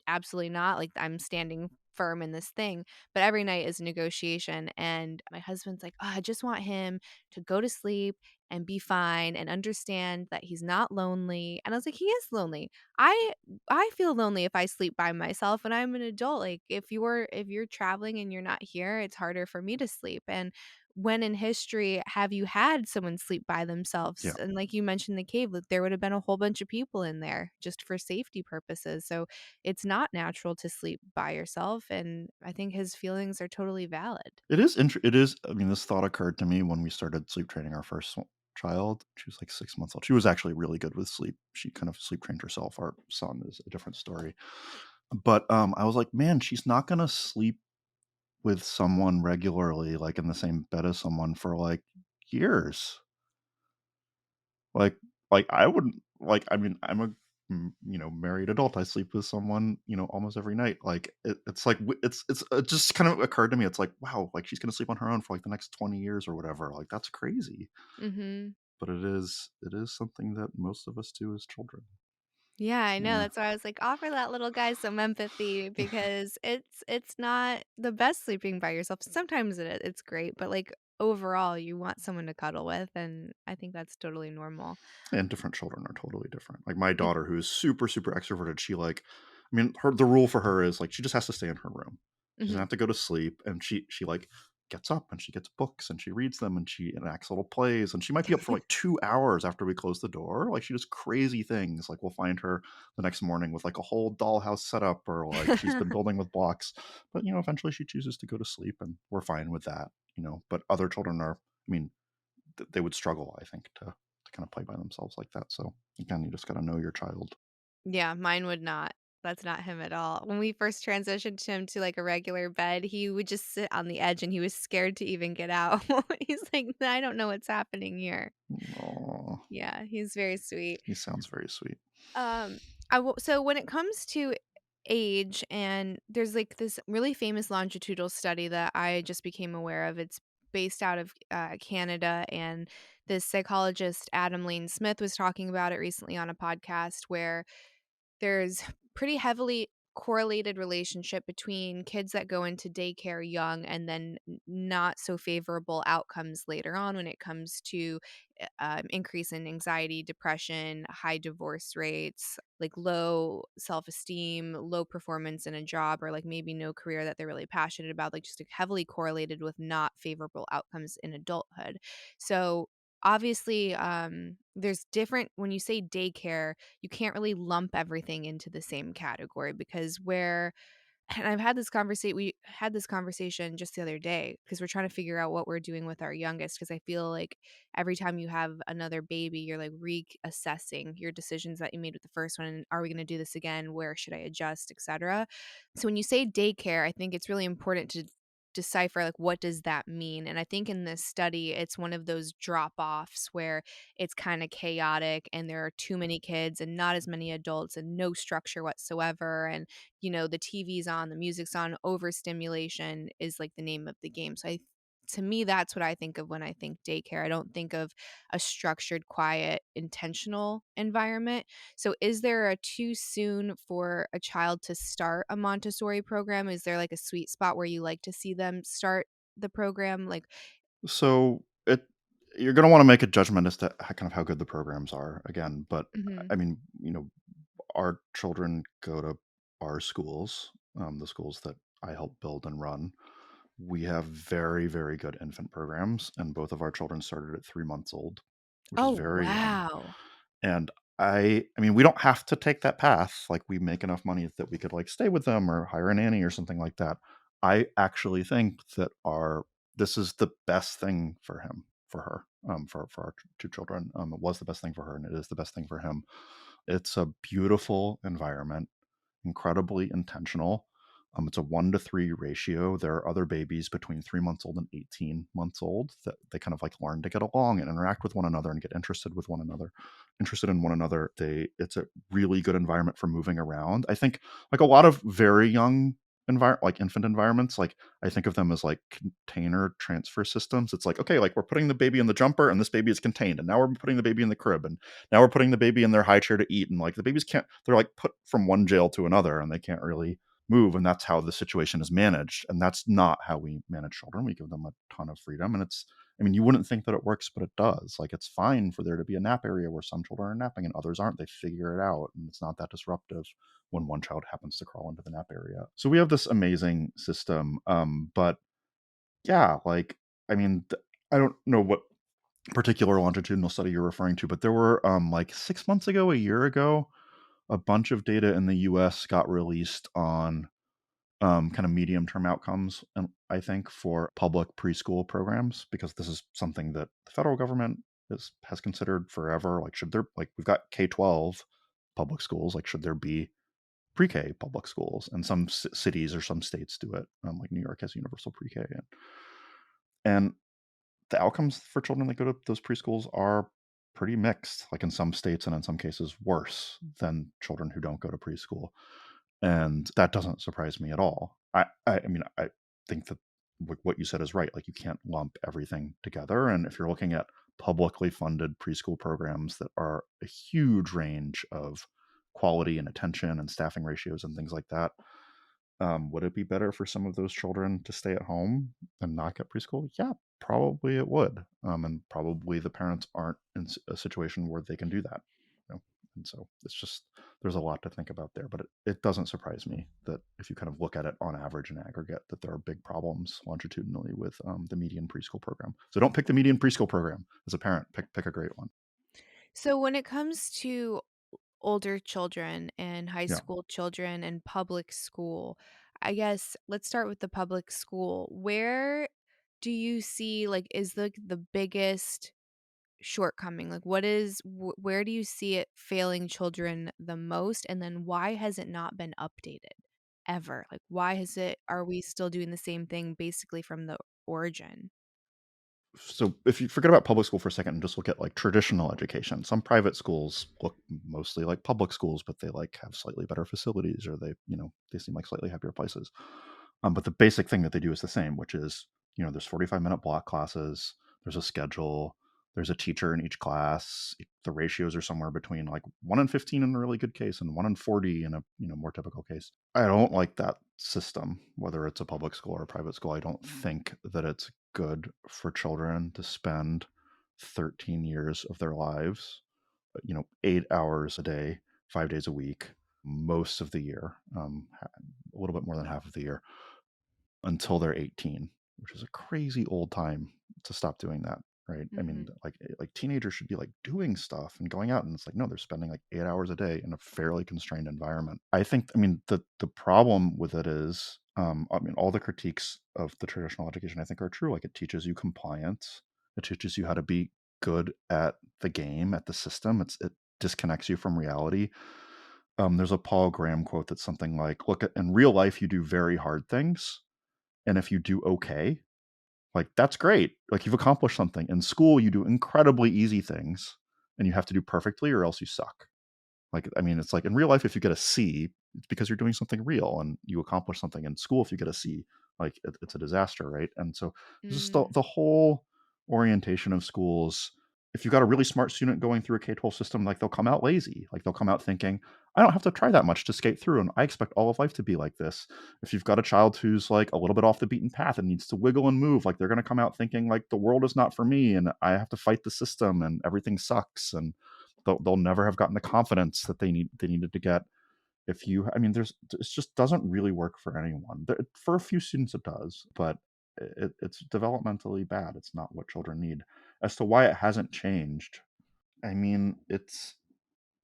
absolutely not. Like, I'm standing firm in this thing. But every night is negotiation. And my husband's like, oh, I just want him to go to sleep and be fine and understand that he's not lonely. And I was like, he is lonely. I feel lonely if I sleep by myself and I'm an adult. Like if you're traveling and you're not here, it's harder for me to sleep. And when in history have you had someone sleep by themselves? Yeah. And like you mentioned the cave, like there would have been a whole bunch of people in there just for safety purposes. So it's not natural to sleep by yourself. And I think his feelings are totally valid. It is, I mean, this thought occurred to me when we started sleep training our first child. She was like 6 months old. She was actually really good with sleep. She kind of sleep trained herself. Our son is a different story. But I was like, man, she's not gonna sleep with someone regularly, like in the same bed as someone for like years. Like I wouldn't like, I mean, I'm a married adult. I sleep with someone, almost every night. Like it's like it just kind of occurred to me. It's like, wow, like she's gonna sleep on her own for like the next 20 years or whatever. Like that's crazy. Mhm. But it is something that most of us do as children. Yeah, I know, Yeah. that's why I was like, offer that little guy some empathy because it's not the best sleeping by yourself. Sometimes it's great, but, like, overall, you want someone to cuddle with, and I think that's totally normal. And different children are totally different. Like my Y daughter, who is super, super extroverted, she like, I mean, the rule for her is like she just has to stay in her room. She doesn't Mhm. have to go to sleep, and she like gets up and she gets books and she reads them and she enacts little plays and she might be up for like 2 hours after we close the door. Like she does crazy things. Like we'll find her the next morning with like a whole dollhouse setup or like she's been building with blocks. But eventually she chooses to go to sleep and we're fine with that. But other children are. I mean, they would struggle, I think, to kind of play by themselves like that. So again, you just got to know your child. Yeah, mine would not. That's not him at all. When we first transitioned him to, like, a regular bed, he would just sit on the edge, and he was scared to even get out. He's like, "I don't know what's happening here." Oh, Yeah, he's very sweet. he sounds very sweet. Um, so when it comes to age, and there's like this really famous longitudinal study that I just became aware of. It's based out of Canada, and this psychologist Adam Lane Smith was talking about it recently on a podcast where there's pretty heavily correlated relationship between kids that go into daycare young and then not so favorable outcomes later on when it comes to increase in anxiety, depression, high divorce rates, like low self-esteem, low performance in a job, or like maybe no career that they're really passionate about, like just like heavily correlated with not favorable outcomes in adulthood. So obviously there's different when you say daycare, you can't really lump everything into the same category because where and we had this conversation just the other day because we're trying to figure out what we're doing with our youngest because I feel like every time you have another baby, you're like reassessing your decisions that you made with the first one. And are we going to do this again? Where should I adjust, etc. So when you say daycare, I think it's really important to decipher like what does that mean. And I think in this study it's one of those drop offs where it's kind of chaotic and there are too many kids and not as many adults and no structure whatsoever, and the TV's on, the music's on, overstimulation is like the name of the game. So to me, that's what I think of when I think daycare. I don't think of a structured, quiet, intentional environment. So is there a too soon for a child to start a Montessori program? Is there like a sweet spot where you like to see them start the program? Like, So you're going to want to make a judgment as to kind of how good the programs are again. But mhm. I mean, our children go to our schools, the schools that I help build and run. We have very, very good infant programs, and both of our children started at 3 months old, which is Oh, very young. wow. And I mean, we don't have to take that path. Like we make enough money that we could like stay with them or hire a nanny or something like that. I actually think that our this is the best thing for him, for her, for our two children. It was the best thing for her, and it is the best thing for him. It's a beautiful environment, incredibly intentional. It's a 1 to 3 ratio. There are other babies between 3 months old and 18 months old that they kind of like learn to get along and interact with one another and get interested in one another. It's a really good environment for moving around. I think like a lot of very young like infant environments, like I think of them as like container transfer systems. It's like, okay, like we're putting the baby in the jumper and this baby is contained. And now we're putting the baby in the crib and now we're putting the baby in their high chair to eat. And like the babies can't, they're like put from one jail to another and they can't really move, and that's how the situation is managed, and that's not how we manage children. We give them a ton of freedom, and I mean, you wouldn't think that it works, but it does. Like, it's fine for there to be a nap area where some children are napping and others aren't. They figure it out, and it's not that disruptive when one child happens to crawl into the nap area. So we have this amazing system. But yeah, like, I mean, I don't know what particular longitudinal study you're referring to, but there were like 6 months ago, a year ago, a bunch of data in the US got released on kind of medium term outcomes, and I think for public preschool programs, because this is something that the federal government has considered forever. Like, should there, like, we've got K-12 public schools, like, should there be pre-K public schools? And some cities or some states do it, like New York has universal pre-K, and the outcomes for children that go to those preschools are pretty mixed, like in some states and in some cases worse than children who don't go to preschool. And that doesn't surprise me at all. I mean, I think that what you said is right. Like, you can't lump everything together. And if you're looking at publicly funded preschool programs that are a huge range of quality and attention and staffing ratios and things like that, would it be better for some of those children to stay at home and not get preschool? Yeah, probably it would. And probably the parents aren't in a situation where they can do that. You know? And so it's just, there's a lot to think about there. But it doesn't surprise me that if you kind of look at it on average and aggregate, that there are big problems longitudinally with the median preschool program. So don't pick the median preschool program as a parent. Pick a great one. So when it comes to older children and high Yeah. school children and public school, I guess let's start with the public school. Where do you see, like, is the biggest shortcoming? Like, where do you see it failing children the most? And then why has it not been updated ever? Like, are we still doing the same thing basically from the origin? So if you forget about public school for a second and just look at like traditional education, some private schools look mostly like public schools, but they like have slightly better facilities, or they seem like slightly happier places. But the basic thing that they do is the same, which is, there's 45-minute block classes, there's a schedule, there's a teacher in each class. The ratios are somewhere between like 1 in 15 in a really good case and 1 in 40 in a more typical case. I don't like that system, whether it's a public school or a private school. I don't think that it's good for children to spend 13 years of their lives, 8 hours a day, 5 days a week, most of the year, a little bit more than half of the year, until they're 18, which is a crazy old time to stop doing that, right? I mean, Mhm. like teenagers should be like doing stuff and going out, and it's like, no, they're spending like 8 hours a day in a fairly constrained environment. I mean, the problem with it is, I mean, all the critiques of the traditional education I think are true. Like, it teaches you compliance, it teaches you how to be good at the game, at the system. It disconnects you from reality. There's a Paul Graham quote that's something like, look, in real life you do very hard things, and if you do okay, like, that's great. Like, you've accomplished something. In school, you do incredibly easy things and you have to do perfectly or else you suck. Like, I mean, it's like in real life, if you get a C, it's because you're doing something real and you accomplish something. In school, if you get a C, like, it's a disaster, right? And so just the, Mm. the whole orientation of schools. If you've got a really smart student going through a K-12 system, like, they'll come out lazy. Like, they'll come out thinking, I don't have to try that much to skate through, and I expect all of life to be like this. If you've got a child who's like a little bit off the beaten path and needs to wiggle and move, like, they're going to come out thinking like the world is not for me and I have to fight the system and everything sucks, and they'll never have gotten the confidence that they needed to get. If you, I mean, it just doesn't really work for anyone. For a few students it does, but it's developmentally bad. It's not what children need. As to why it hasn't changed, I mean, it's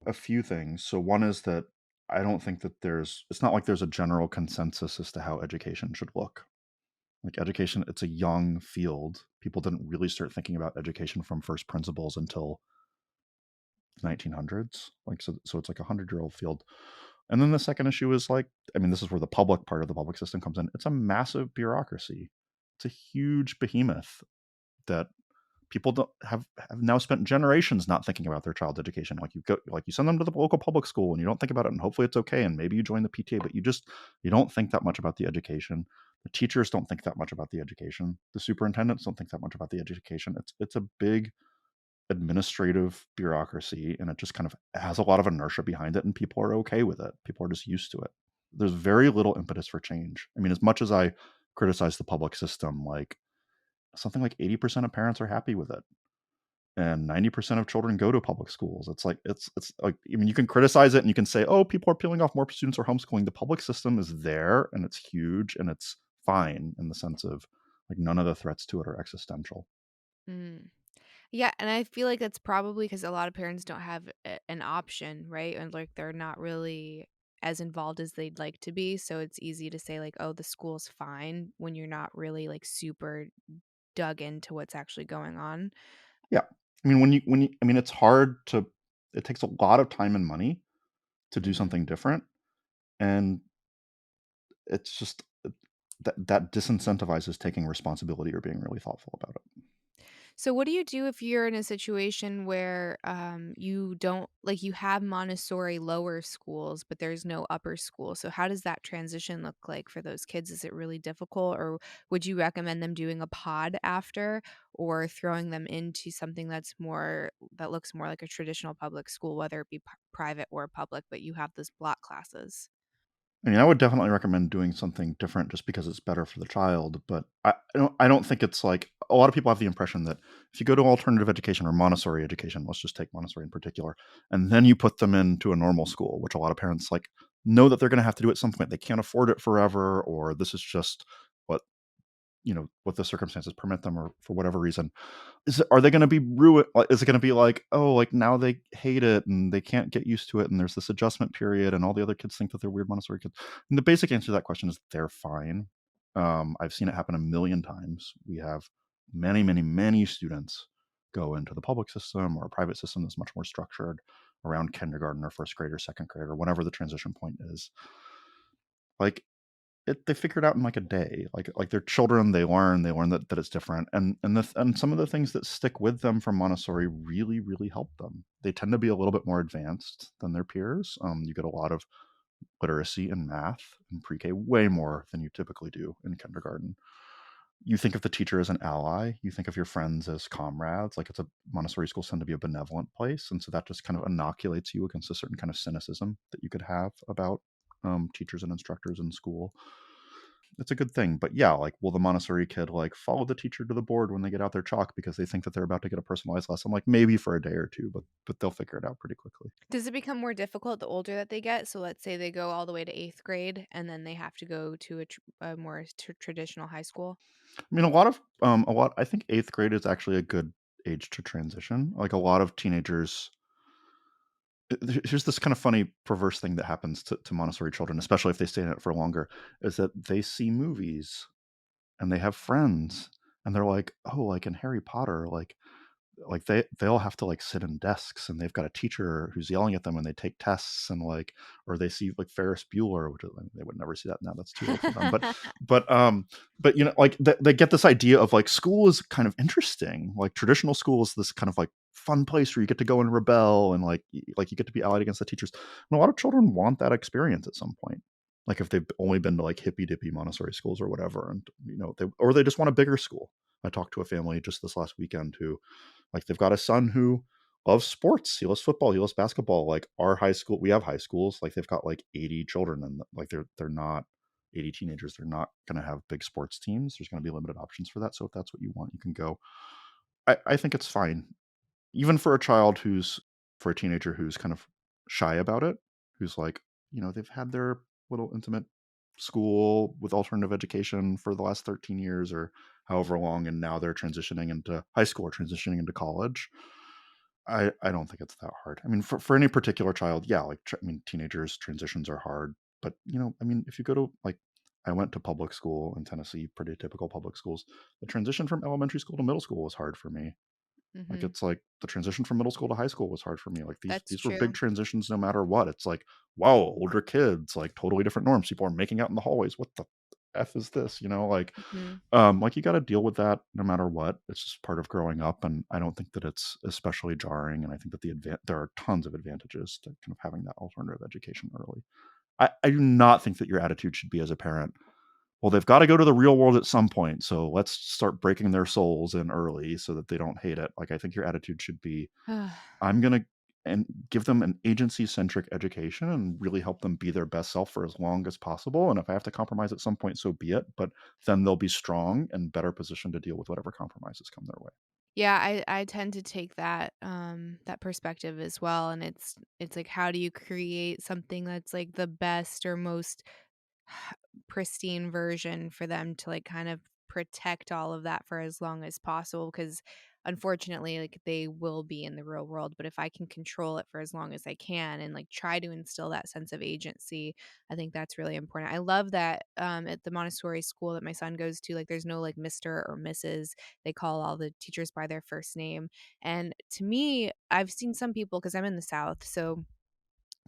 a few things. So one is that I don't think that it's not like there's a general consensus as to how education should look. Like, education, it's a young field. People didn't really start thinking about education from first principles until 1900s. Like, so it's like 100-year-old field. And then the second issue is, like, I mean, this is where the public part of the public system comes in. It's a massive bureaucracy. It's a huge behemoth that people don't have now spent generations not thinking about their child's education. Like, you send them to the local public school and you don't think about it, and hopefully it's okay, and maybe you join the PTA, but you don't think that much about the education. The teachers don't think that much about the education. The superintendents don't think that much about the education. It's a big administrative bureaucracy, and it just kind of has a lot of inertia behind it, and people are okay with it. People are just used to it. There's very little impetus for change. I mean, as much as I criticize the public system, like, something like 80% of parents are happy with it, and 90% of children go to public schools. It's like it's like, I mean, you can criticize it and you can say, oh, people are peeling off more students or homeschooling. The public system is there and it's huge and it's fine in the sense of like none of the threats to it are existential. Mm. Yeah, and I feel like that's probably because a lot of parents don't have an option, right? And like they're not really as involved as they'd like to be. So it's easy to say, like, oh, the school's fine when you're not really like super dug into what's actually going on. Yeah. I mean, I mean, it's hard to, it takes a lot of time and money to do Hmm. something different. And it's just that disincentivizes taking responsibility or being really thoughtful about it. So what do you do if you're in a situation where you don't like you have Montessori lower schools, but there's no upper school? So how does that transition look like for those kids? Is it really difficult, or would you recommend them doing a pod after, or throwing them into something that looks more like a traditional public school, whether it be private or public, but you have those block classes? I mean, I would definitely recommend doing something different just because it's better for the child, but I don't think it's like a lot of people have the impression that if you go to alternative education or Montessori education, let's just take Montessori in particular, and then you put them into a normal school, which a lot of parents like know that they're going to have to do at some point. They can't afford it forever, or this is just what what the circumstances permit them, or for whatever reason. Are they gonna be ruined? Like, is it gonna be like, "Oh, like, now they hate it and they can't get used to it, and there's this adjustment period, and all the other kids think that they're weird Montessori kids?" And the basic answer to that question is they're fine. I've seen it happen a million times. We have many, many, many students go into the public system or a private system that's much more structured around kindergarten or first grade or second grade or whenever the transition point is. Like, they figure it out in like a day. Like they're children, they learn that it's different, and some of the things that stick with them from Montessori really really help them. They tend to be a little bit more advanced than their peers. You get a lot of literacy and math in pre-K, way more than you typically do in kindergarten. You think of the teacher as an ally, you think of your friends as comrades. Like, it's a Montessori schools tend to be a benevolent place, and so that just kind of inoculates you against a certain kind of cynicism that you could have about teachers and instructors in school. It's a good thing. But yeah, like, will the Montessori kid like follow the teacher to the board when they get out their chalk because they think that they're about to get a personalized lesson? Like, maybe for a day or two, but they'll figure it out pretty quickly. Does it become more difficult the older that they get? So let's say they go all the way to 8th grade and then they have to go to a more traditional high school. I mean, a lot. I think eighth grade is actually a good age to transition. Like, a lot of teenagers. Here's this kind of funny, perverse thing that happens to Montessori children, especially if they stay in it for longer, is that they see movies and they have friends, and they're like, oh, like in Harry Potter, like they'll have to like sit in desks and they've got a teacher who's yelling at them when they take tests, and like, or they see like Ferris Bueller, which is, I mean, they would never see that now, that's too old for them, but like they get this idea of like school is kind of interesting. Like, traditional school is this kind of like fun place where you get to go and rebel, and like like you get to be allied against the teachers, and a lot of children want that experience at some point, like if they've only been to like hippy dippy Montessori schools or whatever, and they just want a bigger school. I talked to a family just this last weekend who, like, they've got a son who loves sports. He loves football. He loves basketball. Like, our high school, we have high schools. Like, they've got like 80 children, and like they're not 80 teenagers. They're not going to have big sports teams. There's going to be limited options for that. So if that's what you want, you can go. I think it's fine, even for a child who's for a teenager who's kind of shy about it, who's like, they've had their little intimate school with alternative education for the last 13 years or however long, and now they're transitioning into high school or transitioning into college. I don't think it's that hard. I mean, for any particular child, yeah, like, I mean, teenagers transitions are hard, but I mean, if you go to like, I went to public school in Tennessee, pretty typical public schools. The transition from elementary school to middle school was hard for me. Like, Hmm. it's like the transition from middle school to high school was hard for me. Like, these That's these were big true. transitions no matter what. It's like, wow, older kids, like totally different norms. People are making out in the hallways. What the F is this? Hmm. Like, you got to deal with that no matter what. It's just part of growing up, and I don't think that it's especially jarring. And I think that there are tons of advantages to kind of having that alternative education early. I do not think that your attitude should be as a parent, well, they've got to go to the real world at some point, so let's start breaking their souls in early so that they don't hate it. Like, I think your attitude should be, I'm gonna and give them an agency-centric education and really help them be their best self for as long as possible. And if I have to compromise at some point, so be it. But then they'll be strong and better positioned to deal with whatever compromises come their way. Yeah, I tend to take that, that perspective as well, and it's like, how do you create something that's, like, the best or most pristine version for them to, like, kind of protect all of that for as long as possible? Because unfortunately, like, they will be in the real world, but if I can control it for as long as I can and, like, try to instill that sense of agency, I think that's really important. I love that, at the Montessori school that my son goes to, like, there's no, like, Mr. or Mrs. They call all the teachers by their first name, and to me, I've seen some people, because 'cause I'm in the South, so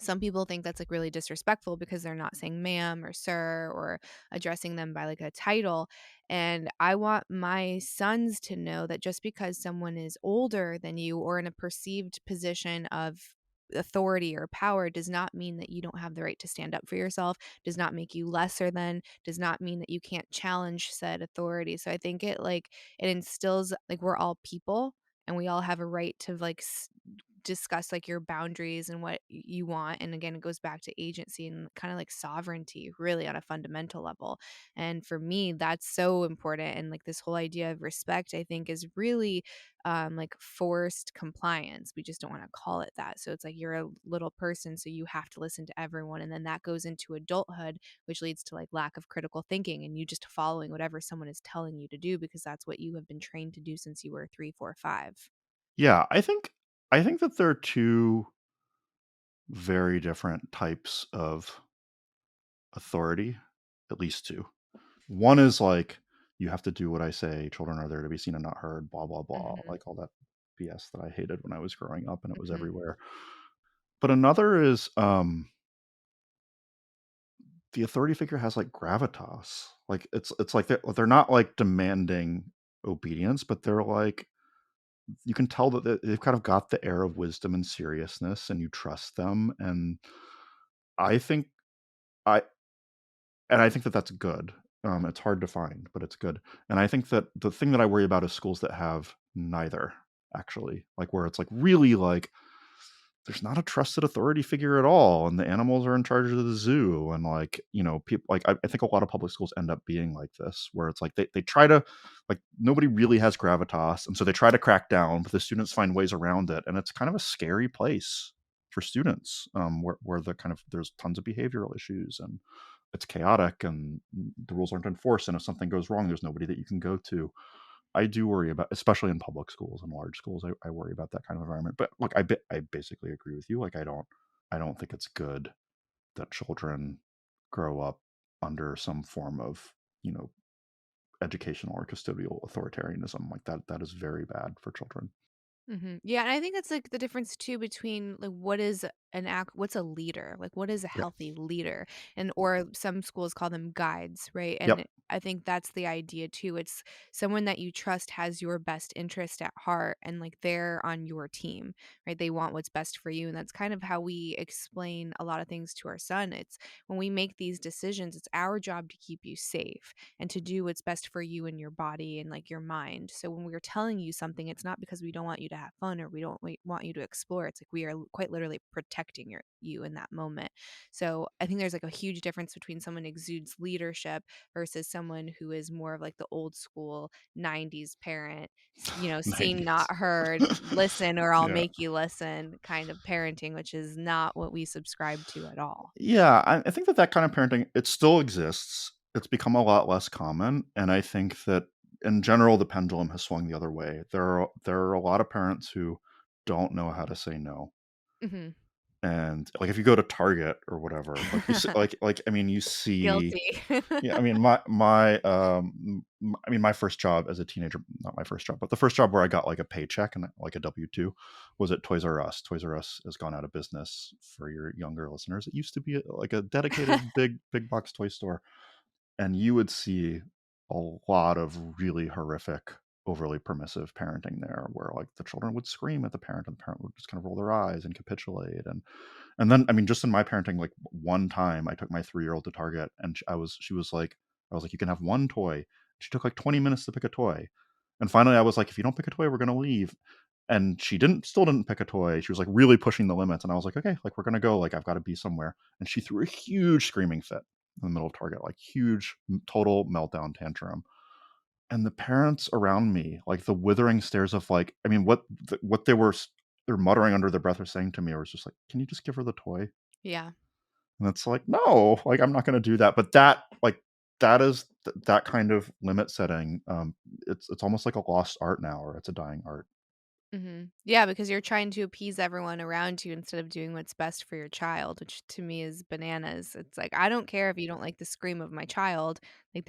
some people think that's, like, really disrespectful because they're not saying ma'am or sir or addressing them by, like, a title, and I want my sons to know that just because someone is older than you or in a perceived position of authority or power does not mean that you don't have the right to stand up for yourself, does not make you lesser than, does not mean that you can't challenge said authority. So I think it, like, it instills, like, we're all people and we all have a right to, like, discuss, like, your boundaries and what you want, and again, it goes back to agency and kind of like sovereignty really on a fundamental level. And for me, that's so important, and like this whole idea of respect, I think, is really like forced compliance. We just don't want to call it that. So it's like you're a little person, so you have to listen to everyone, and then that goes into adulthood, which leads to like lack of critical thinking and you just following whatever someone is telling you to do because that's what you have been trained to do since you were 3, 4, 5. Yeah, I think that there are two very different types of authority, at least two. One is like, you have to do what I say, children are there to be seen and not heard, blah, blah, blah, Mhm, like all that BS that I hated when I was growing up and it was mhm. everywhere. But another is the authority figure has like gravitas. Like it's like they're not like demanding obedience, but they're like, you can tell that they've kind of got the air of wisdom and seriousness and you trust them. And I think I I think that that's good. It's hard to find, but it's good. And I think that the thing that I worry about is schools that have neither, actually, like where it's like really like there's not a trusted authority figure at all, and the animals are in charge of the zoo, and like people like I think a lot of public schools end up being like this, where it's like they try to like nobody really has gravitas, and so they try to crack down, but the students find ways around it, and it's kind of a scary place for students, where the kind of there's tons of behavioral issues and it's chaotic and the rules aren't enforced, and if something goes wrong there's nobody that you can go to. I do worry about, especially in public schools and large schools, I worry about that kind of environment. But look, I basically agree with you. Like I don't think it's good that children grow up under some form of, you know, educational or custodial authoritarianism. Like that is very bad for children. Mhm. Yeah, and I think that's, like, the difference too between, like, what is what's a leader? Like, what is a Yeah. healthy leader? And or some schools call them guides, right? Yep. And I think that's the idea too. It's someone that you trust has your best interest at heart and, like, they're on your team, right? They want what's best for you, and that's kind of how we explain a lot of things to our son. It's when we make these decisions, it's our job to keep you safe and to do what's best for you and your body and like your mind. So when we're telling you something, it's not because we don't want you to have fun or we want you to explore. It's like we are quite literally protecting you in that moment. So I think there's like a huge difference between someone who exudes leadership versus someone who is more of like the old school 90s parent, seen, not 90s. heard, listen or I'll Yeah. make you listen kind of parenting, which is not what we subscribe to at all. Yeah, I think that that kind of parenting, it still exists. It's become a lot less common, and I think that in general the pendulum has swung the other way. There are a lot of parents who don't know how to say no. Hmm. And like if you go to Target or whatever, like you see, like I mean you see, Guilty. yeah, I mean I mean my first job as a teenager, not my first job, but the first job where I got like a paycheck and like a W-2 was at Toys R Us. Toys R Us has gone out of business for your younger listeners. It used to be like a dedicated big box toy store, and you would see a lot of really horrific, overly permissive parenting there, where like the children would scream at the parent and the parent would just kind of roll their eyes and capitulate. And then I mean just in my parenting, like one time I took my 3-year-old to Target and she was like, I was like, you can have one toy. She took like 20 minutes to pick a toy, and finally I was like, if you don't pick a toy we're going to leave. and she still didn't pick a toy. She was like really pushing the limits, and I was like, okay, like we're gonna go, like I've got to be somewhere. And she threw a huge screaming fit in the middle of Target, like huge total meltdown tantrum. And the parents around me, like the withering stares of like, I mean, what they're muttering under their breath or saying to me was just like, can you just give her the toy? Yeah. And it's like, no, like I'm not going to do that. But that is that kind of limit setting. It's almost like a lost art now, or it's a dying art. Yeah, because you're trying to appease everyone around you instead of doing what's best for your child, which to me is bananas. It's like, I don't care if you don't like the scream of my child. Like,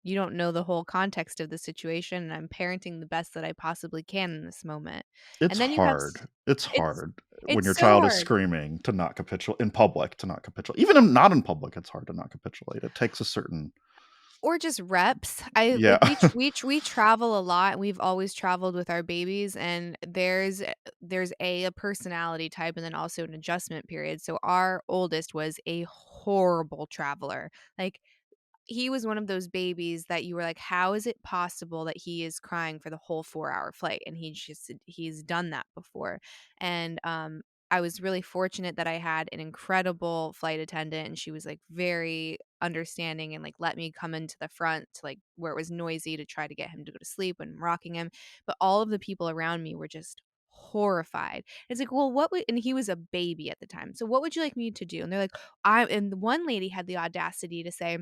you don't know the whole context of the situation, and I'm parenting the best that I possibly can in this moment. It's And then you have, hard. It's it's, hard when it's your so child is hard. screaming to not capitulate in public, to not capitulate. Even not in public, it's hard to not capitulate. It takes a certain, Or just reps. I yeah. like we travel a lot, and we've always traveled with our babies, and there's a personality type and then also an adjustment period. So our oldest was a horrible traveler. Like, he was one of those babies that you were like, "How is it possible that he is crying for the whole 4-hour flight?" And he's done that before. And, I was really fortunate that I had an incredible flight attendant, and she was, like, very understanding and, like, let me come into the front to, like, where it was noisy to try to get him to go to sleep when rocking him. But all of the people around me were just horrified. It's like, "Well, what would," and he was a baby at the time. "So what would you like me to do?" And they're like, I and the one lady had the audacity to say,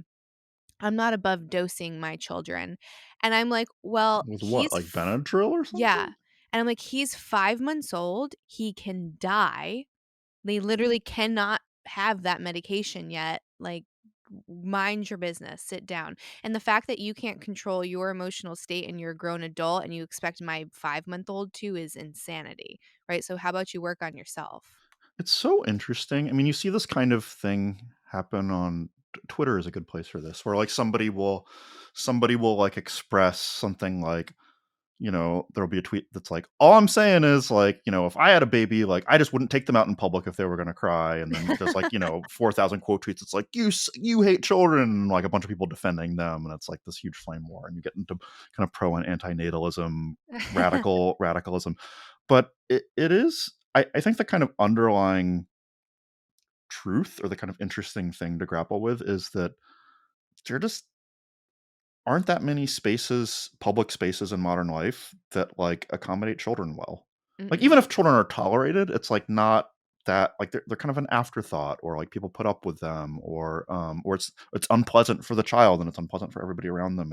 "I'm not above dosing my children." And I'm like, "Well, With what, like Benadryl or yeah." something? And I'm like, "He's 5 months old. He can die. They literally cannot have that medication yet. Like, mind your business. Sit down." And the fact that you can't control your emotional state and you're a grown adult and you expect my 5-month-old to is insanity, right? So how about you work on yourself? It's so interesting. I mean, you see this kind of thing happen on Twitter is a good place for this, where like somebody will like express something like, there'll be a tweet that's like, all I'm saying is like, if I had a baby, like I just wouldn't take them out in public if they were going to cry. And then there's like, 4,000 quote tweets. It's like, you hate children, and like a bunch of people defending them. And it's like this huge flame war. And you get into kind of pro and anti-natalism, radicalism. But it is, I think the kind of underlying truth, or the kind of interesting thing to grapple with, is that there just aren't that many public spaces in modern life that like accommodate children well. Like Mm-mm. even if children are tolerated, it's like not that, like they're kind of an afterthought, or like people put up with them, or it's unpleasant for the child and it's unpleasant for everybody around them.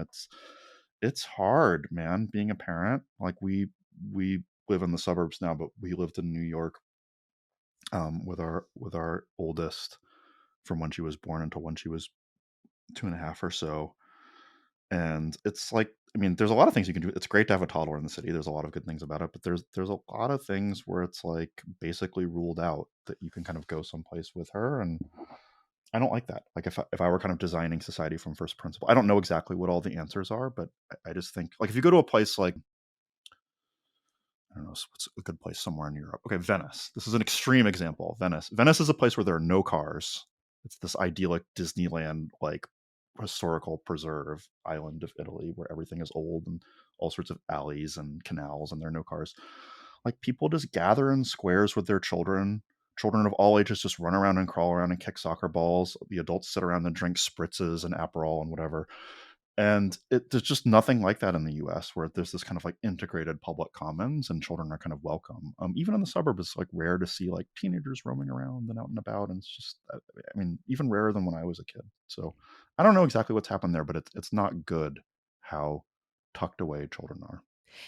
It's hard, man, being a parent. Like we live in the suburbs now, but we lived in New York, with our oldest, from when she was born until when she was 2.5 or so. And it's like, I mean, there's a lot of things you can do. It's great to have a toddler in the city. There's a lot of good things about it, but there's a lot of things where it's like basically ruled out that you can kind of go someplace with her, and I don't like that. Like if I were kind of designing society from first principle, I don't know exactly what all the answers are, but I just think like if you go to a place like, I don't know, what's a good place somewhere in Europe? Okay, Venice. This is an extreme example. Venice. Venice is a place where there are no cars. It's this idyllic Disneyland, like historical preserve island of Italy where everything is old and all sorts of alleys and canals, and there are no cars. Like people just gather in squares with their children. Children of all ages just run around and crawl around and kick soccer balls. The adults sit around and drink spritzes and Aperol and whatever. And there's just nothing like that in the US, where there's this kind of like integrated public commons and children are kind of welcome. Even in the suburbs, it's like rare to see like teenagers roaming around and out and about. And it's just, I mean, even rarer than when I was a kid. So I don't know exactly what's happened there, but it's not good how tucked away children are.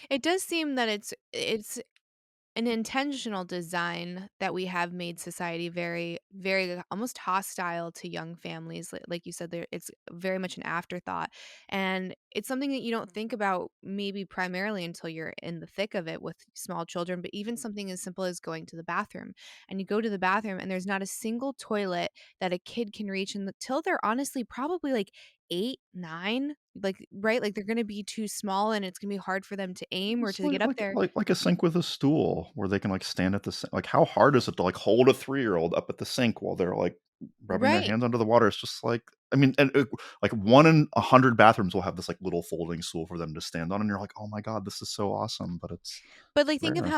It does seem that it's an intentional design that we have made society very, very almost hostile to young families. Like you said, there it's very much an afterthought, and it's something that you don't think about maybe primarily until you're in the thick of it with small children. But even something as simple as going to the bathroom, and you go to the bathroom, and there's not a single toilet that a kid can reach until they're honestly probably like 8, 9. Like, right, like they're going to be too small, and it's going to be hard for them to aim or It's to get up there. like a sink with a stool where they can like stand at the sink. Like how hard is it to like hold a 3-year-old up at the sink while they're like rubbing their Right. hands under the water? It's just like I mean, and like 1 in 100 bathrooms will have this like little folding stool for them to stand on, and you're like, oh my god, this is so awesome, but it's But, like, think of rare.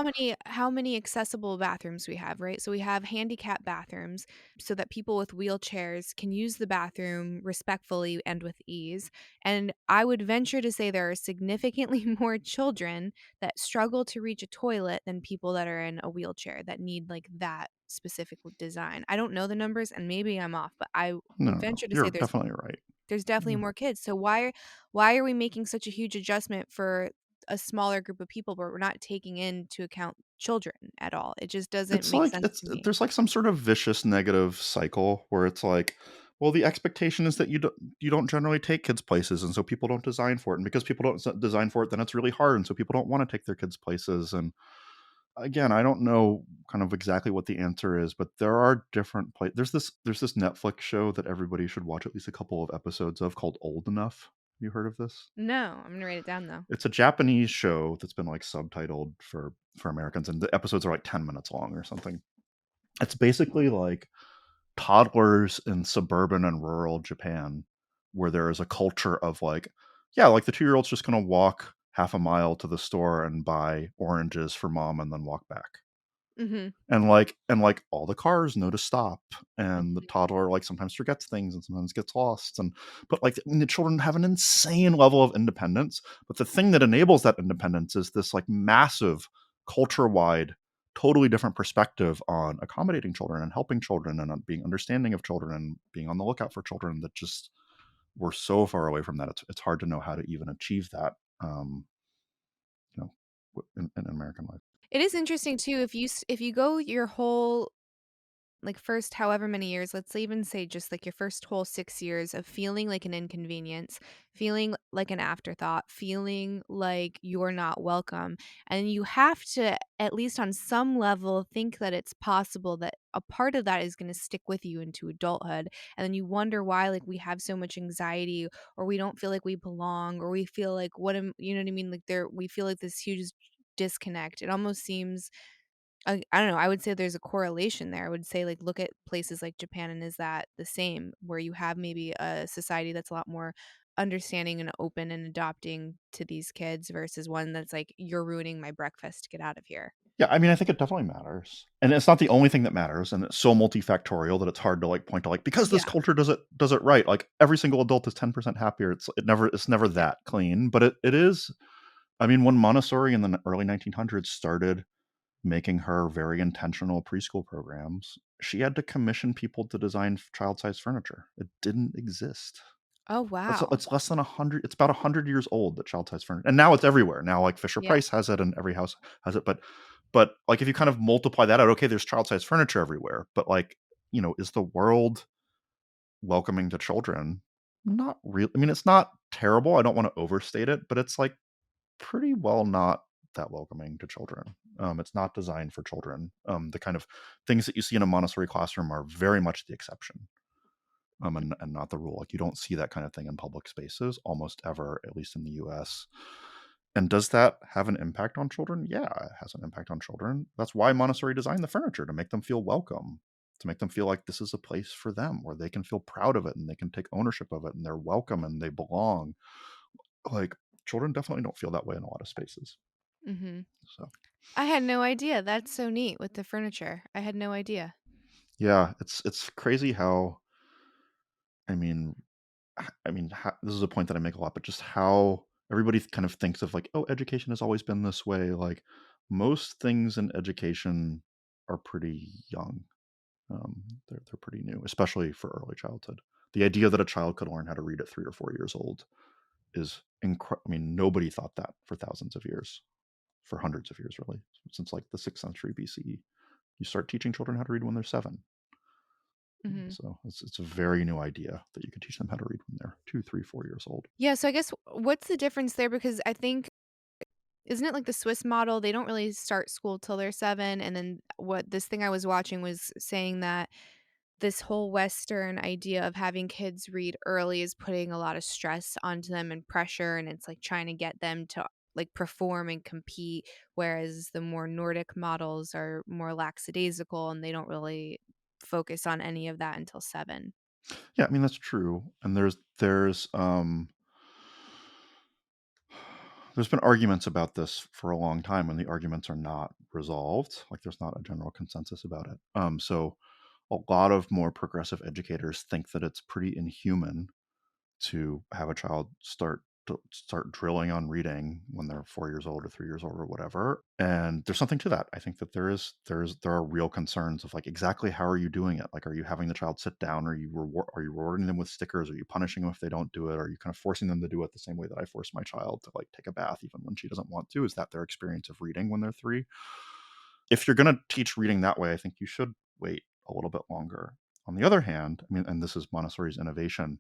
how many accessible bathrooms we have, right? So we have handicap bathrooms so that people with wheelchairs can use the bathroom respectfully and with ease, and I would venture to say there are significantly more children that struggle to reach a toilet than people that are in a wheelchair that need, like, that specific design. I don't know the numbers, and maybe I'm off, but I No, would no, no, venture to say you're there's definitely right. there's definitely Yeah. more kids. So why are we making such a huge adjustment for a smaller group of people, but we're not taking into account children at all? It just doesn't It's make like sense it's to me. there's like some sort of vicious negative cycle where it's like, well, the expectation is that you don't generally take kids places, and so people don't design for it, and because people don't design for it, then it's really hard, and so people don't want to take their kids places. And again, I don't know kind of exactly what the answer is, but there are different there's this Netflix show that everybody should watch at least a couple of episodes of called Old Enough. You heard of this? No, I'm gonna write it down though. It's a Japanese show that's been like subtitled for Americans, and the episodes are like 10 minutes long or something. It's basically like toddlers in suburban and rural Japan, where there is a culture of like, yeah, like the 2-year-old's just gonna walk half a mile to the store and buy oranges for mom and then walk back. Mhm. And all the cars know to stop, and the Mhm. toddler like sometimes forgets things and sometimes gets lost. And but like, I mean, the children have an insane level of independence, but the thing that enables that independence is this like massive culture wide, totally different perspective on accommodating children and helping children and on being understanding of children and being on the lookout for children, that just we're so far away from that. It's hard to know how to even achieve that, you know, in American life. It is interesting too if you go your whole like first however many years, let's even say just like your first whole 6 years of feeling like an inconvenience, feeling like an afterthought, feeling like you're not welcome, and you have to, at least on some level, think that it's possible that a part of that is gonna stick with you into adulthood, and then you wonder why, like, we have so much anxiety, or we don't feel like we belong, or we feel like, what am you know what I mean? Like, we feel like this huge disconnect. It almost seems I don't know, I would say there's a correlation there. I would say, like, look at places like Japan, and is that the same, where you have maybe a society that's a lot more understanding and open and adopting to these kids versus one that's like, "You're ruining my breakfast, get out of here." Yeah, I mean, I think it definitely matters, and it's not the only thing that matters, and it's so multifactorial that it's hard to like point to like, because this Yeah, culture does it right. Like every single adult is 10% happier. It's never yeah. that clean, but it is. I mean, when Montessori in the early 1900s started making her very intentional preschool programs, she had to commission people to design child-sized furniture. It didn't exist. Oh, It's wow. it's less than 100. It's about 100 years old, that child-sized furniture, and now it's everywhere. Now, like Fisher Yeah. Price has it, and every house has it. But like if you kind of multiply that out, okay, there's child-sized furniture everywhere. But like, is the world welcoming to children? Not really. I mean, it's not terrible. I don't want to overstate it, but it's like pretty well not that welcoming to children. It's not designed for children. The kind of things that you see in a Montessori classroom are very much the exception, and not the rule. Like you don't see that kind of thing in public spaces almost ever, at least in the U.S. And does that have an impact on children? Yeah, it has an impact on children. That's why Montessori designed the furniture, to make them feel welcome, to make them feel like this is a place for them where they can feel proud of it and they can take ownership of it and they're welcome and they belong. Like children definitely don't feel that way in a lot of spaces. Mhm. So I had no idea. That's so neat with the furniture. I had no idea. yeah, it's crazy how, I mean, this is a point that I make a lot, but just how everybody kind of thinks of like, oh, education has always been this way. Like most things in education are pretty young. They're pretty new, especially for early childhood. The idea that a child could learn how to read at 3 or 4 years old is incredible. I mean, nobody thought that for thousands of years, for hundreds of years, really, since like the 6th century BCE. You start teaching children how to read when they're 7. Mhm. So it's a very new idea that you could teach them how to read when they're 2, 3, 4 years old. Yeah, so I guess what's the difference there? Because I think isn't it like the Swiss model? They don't really start school till they're 7, and then what this thing I was watching was saying that this whole Western idea of having kids read early is putting a lot of stress onto them and pressure, and it's, like, trying to get them to, like, perform and compete, whereas the more Nordic models are more lackadaisical, and they don't really focus on any of that until 7. Yeah, I mean that's true. And there's been arguments about this for a long time, and the arguments are not resolved. Like there's not a general consensus about it. So a lot of more progressive educators think that it's pretty inhuman to have a child start drilling on reading when they're 4 years old or 3 years old or whatever. And there's something to that. I think that there are real concerns of like exactly how are you doing it? Like, are you having the child sit down? Are you rewarding them with stickers? Are you punishing them if they don't do it? Are you kind of forcing them to do it the same way that I force my child to like take a bath even when she doesn't want to? Is that their experience of reading when they're 3? If you're going to teach reading that way, I think you should wait a little bit longer. On the other hand, I mean, and this is Montessori's innovation,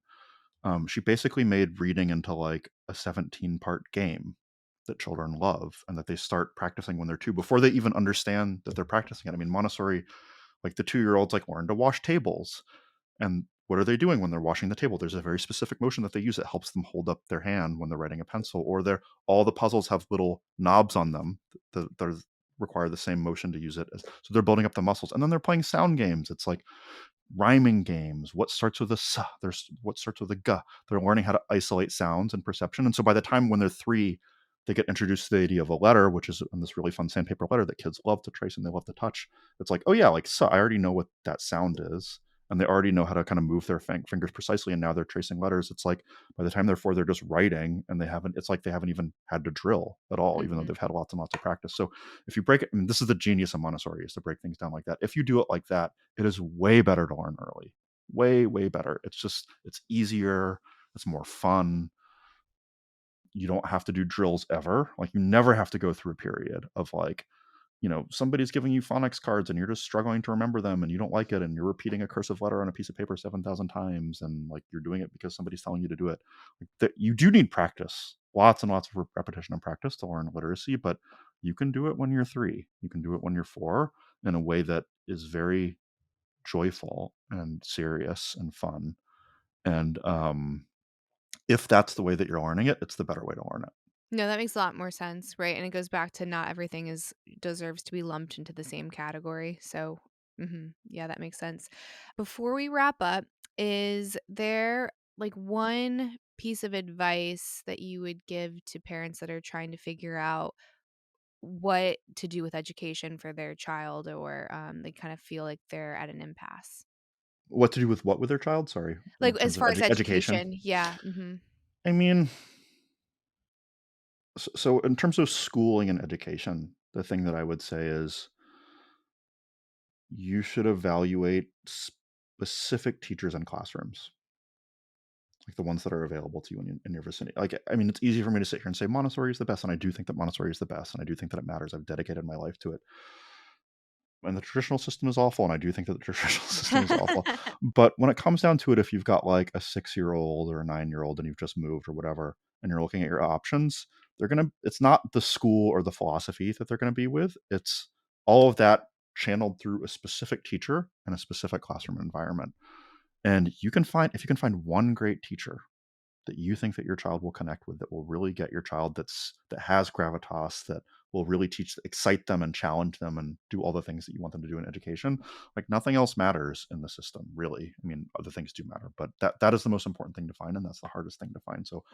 she basically made reading into like a 17-part game that children love and that they start practicing when they're 2 before they even understand that they're practicing it. I mean, Montessori, like the 2-year-olds like learn to wash tables. And what are they doing when they're washing the table? There's a very specific motion that they use that helps them hold up their hand when they're writing a pencil, or all the puzzles have little knobs on them that require the same motion to use it. So they're building up the muscles. And then they're playing sound games. It's like rhyming games. What starts with a s? There's what starts with a g. They're learning how to isolate sounds and perception. And so by the time when they're 3, they get introduced to the idea of a letter, which is in this really fun sandpaper letter that kids love to trace and they love to touch. It's like, oh yeah, like so I already know what that sound is. And they already know how to kind of move their fingers precisely. And now they're tracing letters. It's like by the time they're 4, they're just writing, and it's like they haven't even had to drill at all, even though Hmm. they've had lots and lots of practice. So if you break it, I mean, this is the genius of Montessori, is to break things down like that. If you do it like that, it is way better to learn early. Way, way better. It's easier. It's more fun. You don't have to do drills ever. Like you never have to go through a period of like, somebody's giving you phonics cards and you're just struggling to remember them and you don't like it and you're repeating a cursive letter on a piece of paper 7,000 times and like you're doing it because somebody's telling you to do it. Like, you do need practice, lots and lots of repetition and practice to learn literacy, but you can do it when you're 3. You can do it when you're 4 in a way that is very joyful and serious and fun. And if that's the way that you're learning it, it's the better way to learn it. No, that makes a lot more sense, right? And it goes back to not everything is deserves to be lumped into the same category. So, yeah, that makes sense. Before we wrap up, is there like one piece of advice that you would give to parents that are trying to figure out what to do with education for their child, or they kind of feel like they're at an impasse? What to do with what with their child? Sorry, Like in as terms of far as education. education, yeah. I mean, so in terms of schooling and education, the thing that I would say is you should evaluate specific teachers and classrooms, like the ones that are available to you in your vicinity. Like, I mean, it's easy for me to sit here and say Montessori is the best, and I do think that Montessori is the best, and I do think that it matters. I've dedicated my life to it. And the traditional system is awful, and I do think that the traditional system is awful. But when it comes down to it, if you've got like a 6-year-old or a 9-year-old and you've just moved or whatever, and you're looking at your options, it's not the school or the philosophy that they're gonna be with. It's all of that channeled through a specific teacher and a specific classroom environment. And if you can find one great teacher that you think that your child will connect with, that will really get your child, that has gravitas, that will really excite them and challenge them and do all the things that you want them to do in education, like nothing else matters in the system, really. I mean, other things do matter, but that is the most important thing to find, and that's the hardest thing to find. So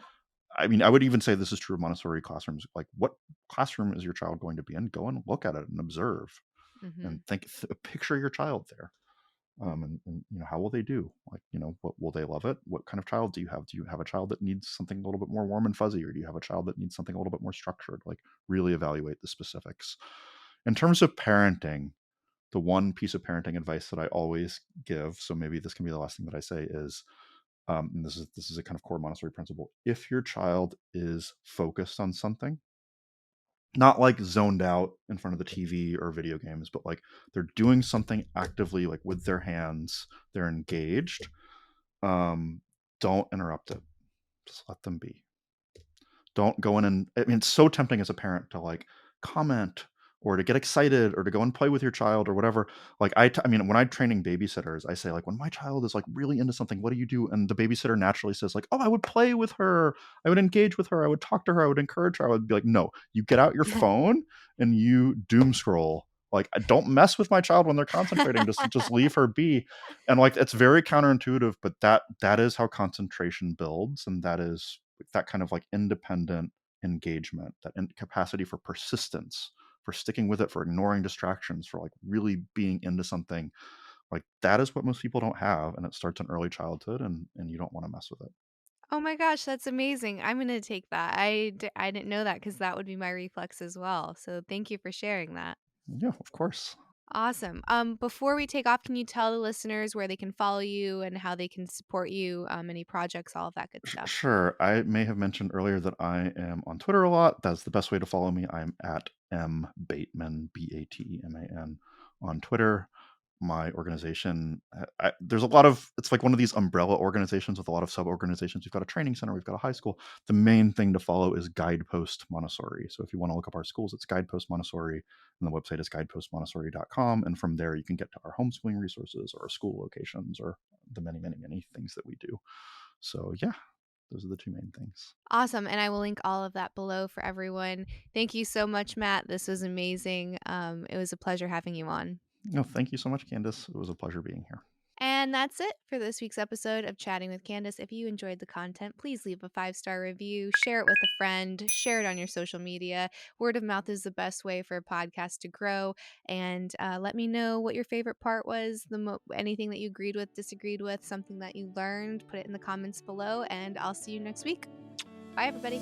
I mean, I would even say this is true of Montessori classrooms. Like, what classroom is your child going to be in? Go and look at it and observe Hmm. and picture your child there. And how will they do? Like, what will they love it? What kind of child do you have? Do you have a child that needs something a little bit more warm and fuzzy, or do you have a child that needs something a little bit more structured? Like, really evaluate the specifics. In terms of parenting, the one piece of parenting advice that I always give, so maybe this can be the last thing that I say, is and this is a kind of core Montessori principle. If your child is focused on something, not like zoned out in front of the TV or video games, but like they're doing something actively, like with their hands, they're engaged. Um, don't interrupt it. Just let them be. Don't go in and, I mean, it's so tempting as a parent to like comment or to get excited or to go and play with your child or whatever. Like I mean, when I'm training babysitters, I say like, when my child is like really into something, what do you do? And the babysitter naturally says like, oh, I would play with her, I would engage with her, I would talk to her, I would encourage her. I would be like, no, you get out your phone and you doom scroll like, don't mess with my child when they're concentrating, just leave her be. And like, it's very counterintuitive, but that is how concentration builds, and that is that kind of like independent engagement, that capacity for persistence, for sticking with it, for ignoring distractions, for like really being into something. Like, that is what most people don't have, and it starts in early childhood, and you don't want to mess with it. Oh my gosh, that's amazing. I'm gonna take that. I didn't know that because that would be my reflex as well. So thank you for sharing that. Yeah, of course. Awesome. Before we take off, can you tell the listeners where they can follow you and how they can support you, any projects, all of that good stuff? Sure. I may have mentioned earlier that I am on Twitter a lot. That's the best way to follow me. I'm at Bateman, Bateman, on Twitter. My organization, there's a lot of, it's like one of these umbrella organizations with a lot of sub organizations. We've got a training center, we've got a high school. The main thing to follow is Guidepost Montessori. So if you want to look up our schools, it's Guidepost Montessori, and the website is guidepostmontessori.com. And from there, you can get to our homeschooling resources or our school locations or the many, many, many things that we do. So yeah, those are the two main things. Awesome. And I will link all of that below for everyone. Thank you so much, Matt. This was amazing. It was a pleasure having you on. No, thank you so much, Candice. It was a pleasure being here. And that's it for this week's episode of Chatting with Candice. If you enjoyed the content, please leave a 5-star review, share it with a friend, share it on your social media. Word of mouth is the best way for a podcast to grow. And let me know what your favorite part was, anything that you agreed with, disagreed with, something that you learned. Put it in the comments below, and I'll see you next week. Bye, everybody.